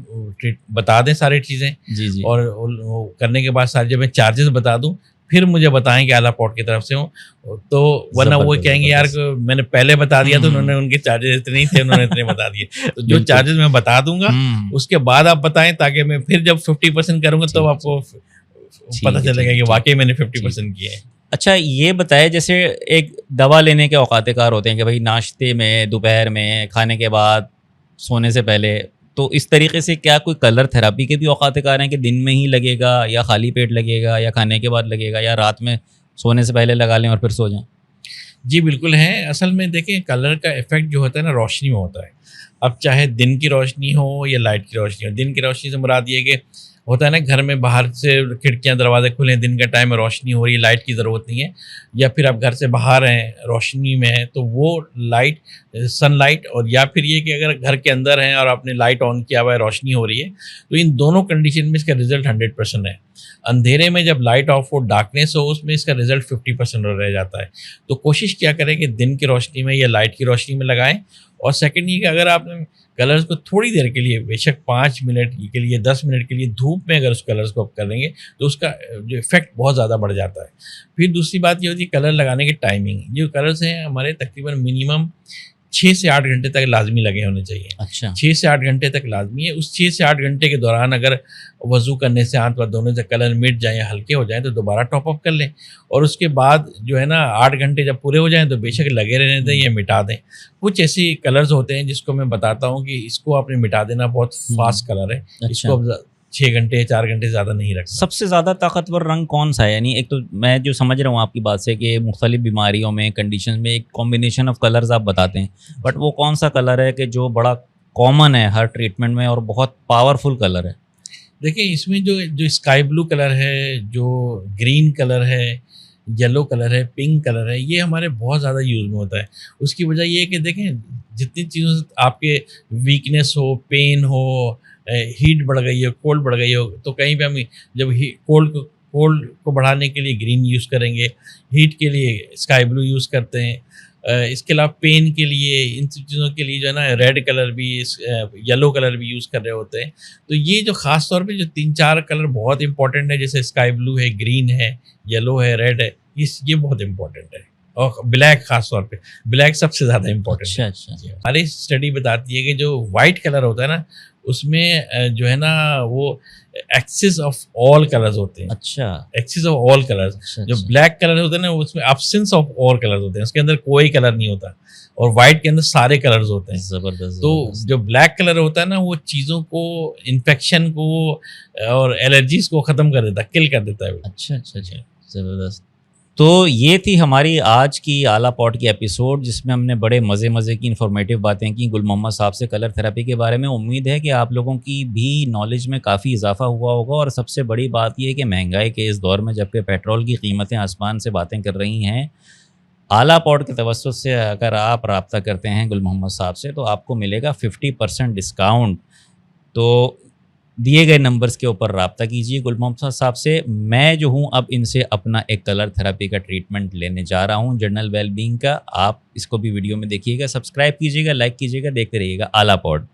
बता दें सारी चीज़ें, जी, जी। और वो करने के बाद सारी जब मैं चार्जेस बता दूं फिर मुझे बताएं कि आला पॉड की तरफ से हूँ, तो वरना वो ज़बरदस्त, कहेंगे यार मैंने पहले बता दिया तो उन्होंने, उनके चार्जेस इतने नहीं थे, उन्होंने इतने बता दिए। तो जो बिल्कुल। चार्जेस मैं बता दूंगा उसके बाद आप बताएं, ताकि मैं फिर जब 50% करूंगा तो आपको पता चलेगा कि वाकई मैंने 50% किया है। अच्छा ये बताए, जैसे एक दवा लेने के औकात कार होते हैं कि भाई नाश्ते में, दोपहर में, खाने के बाद, सोने से पहले, तो इस तरीके से क्या कोई कलर थेरापी के भी औकात कार हैं कि दिन में ही लगेगा या खाली पेट लगेगा या खाने के बाद लगेगा या रात में सोने से पहले लगा लें और फिर सो जाएं? जी बिल्कुल है। असल में देखें कलर का इफेक्ट जो होता है ना रोशनी में होता है। अब चाहे दिन की रोशनी हो या लाइट की रोशनी हो, दिन की रोशनी से मुराद ये कि होता है ना घर में बाहर से खिड़कियां दरवाजे खुले हैं, दिन का टाइम है, रोशनी हो रही है, लाइट की ज़रूरत नहीं है, या फिर आप घर से बाहर हैं, रोशनी में हैं, तो वो लाइट सनलाइट, और या फिर ये कि अगर घर के अंदर हैं और आपने लाइट ऑन किया हुआ है, रोशनी हो रही है, तो इन दोनों कंडीशन में इसका रिजल्ट 100% है। अंधेरे में जब लाइट ऑफ हो, डार्कनेस हो, उसमें इसका रिजल्ट 50% रह जाता है। तो कोशिश क्या करें कि दिन की रोशनी में या लाइट की रोशनी में लगाएं। और सेकंड ये कि अगर आपने कलर्स को थोड़ी देर के लिए, बेशक 5 मिनट के लिए, 10 मिनट के लिए धूप में अगर उस कलर्स को आप करेंगे तो उसका जो इफेक्ट बहुत ज़्यादा बढ़ जाता है। फिर दूसरी बात ये होती है कलर लगाने की टाइमिंग। जो कलर्स हैं हमारे तकरीबन मिनिमम 6 से 8 घंटे तक लाजमी लगे होने चाहिए। अच्छा। 6 से 8 घंटे तक लाजमी है। उस 6 से 8 घंटे के दौरान अगर वज़ू करने से हाथ पैर धोने से कलर मिट जाए या हल्के हो जाएँ तो दोबारा टॉप अप कर लें, और उसके बाद जो है ना 8 घंटे जब पूरे हो जाएँ तो बेशक लगे रहने दें या मिटा दें। कुछ ऐसी कलर्स होते हैं जिसको मैं बताता हूँ कि इसको आपने मिटा देना, बहुत फास्ट कलर है, इसको अब 6 घंटे 4 घंटे ज़्यादा नहीं रखना। सबसे ज़्यादा ताकतवर रंग कौन सा है? यानी एक तो मैं जो समझ रहा हूँ आपकी बात से कि मुख्तलिफ बीमारियों में, कंडीशन में एक कॉम्बिनेशन ऑफ कलर्स आप बताते हैं, बट वो कौन सा कलर है कि जो बड़ा कॉमन है हर ट्रीटमेंट में और बहुत पावरफुल कलर है? देखिए इसमें जो स्काई ब्लू कलर है, जो ग्रीन कलर है, येलो कलर है, पिंक कलर है, ये हमारे बहुत ज़्यादा यूज़ में होता है। उसकी वजह ये है कि देखें जितनी चीज़ों से आपके वीकनेस हो, पेन हो, हीट बढ़ गई हो, कोल्ड बढ़ गई हो, तो कहीं पे हम जब कोल्ड को बढ़ाने के लिए ग्रीन यूज़ करेंगे, हीट के लिए स्काई ब्लू यूज़ करते हैं। इसके अलावा पेन के लिए, इन सब चीज़ों के लिए जो है ना रेड कलर भी, येलो कलर भी यूज़ कर रहे होते हैं। तो ये जो ख़ास तौर पे जो 3-4 कलर बहुत इंपॉर्टेंट है, जैसे स्काई ब्लू है, ग्रीन है, येलो है, रेड है, ये बहुत इंपॉर्टेंट है। और ब्लैक ख़ास तौर पे, ब्लैक सबसे ज़्यादा इंपॉर्टेंट है। अच्छा। हमारी स्टडी बताती है कि जो वाइट कलर होता है ना, उसमें जो है ना वो एक्सिस ऑफ ऑल कलर्स होते हैं। अच्छा। Axis of all colours. अच्छा। जो ब्लैक कलर होते हैं ना, उसमें एब्सेंस ऑफ ऑल कलर्स होते हैं, उसके अंदर कोई कलर नहीं होता, और वाइट के अंदर सारे कलर्स होते हैं। ज़बरदस्त। तो जो ब्लैक कलर होता है ना, वो चीज़ों को, इन्फेक्शन को और एलर्जीज को ख़त्म कर देता है, किल कर देता है। अच्छा। ज़बरदस्त। तो ये थी हमारी आज की आला पॉड की एपिसोड, जिसमें हमने बड़े मज़े की इन्फॉर्मेटिव बातें की गुल मोहम्मद साहब से कलर थेरेपी के बारे में। उम्मीद है कि आप लोगों की भी नॉलेज में काफ़ी इजाफा हुआ होगा। और सबसे बड़ी बात ये है कि महंगाई के इस दौर में, जबकि पेट्रोल की कीमतें आसमान से बातें कर रही हैं, आला पॉड के तवस्सुत से अगर आप रब्ता करते हैं गुल मोहम्मद साहब से, तो आपको मिलेगा 50% डिस्काउंट। तो दिए गए नंबर्स के ऊपर रब्ता कीजिए गुल मोहम्मद साहब से। मैं जो हूँ अब इनसे अपना एक कलर थेरेपी का ट्रीटमेंट लेने जा रहा हूँ, जनरल वेलबींग का। आप इसको भी वीडियो में देखिएगा, सब्सक्राइब कीजिएगा, लाइक कीजिएगा, देखते रहिएगा आला पॉड।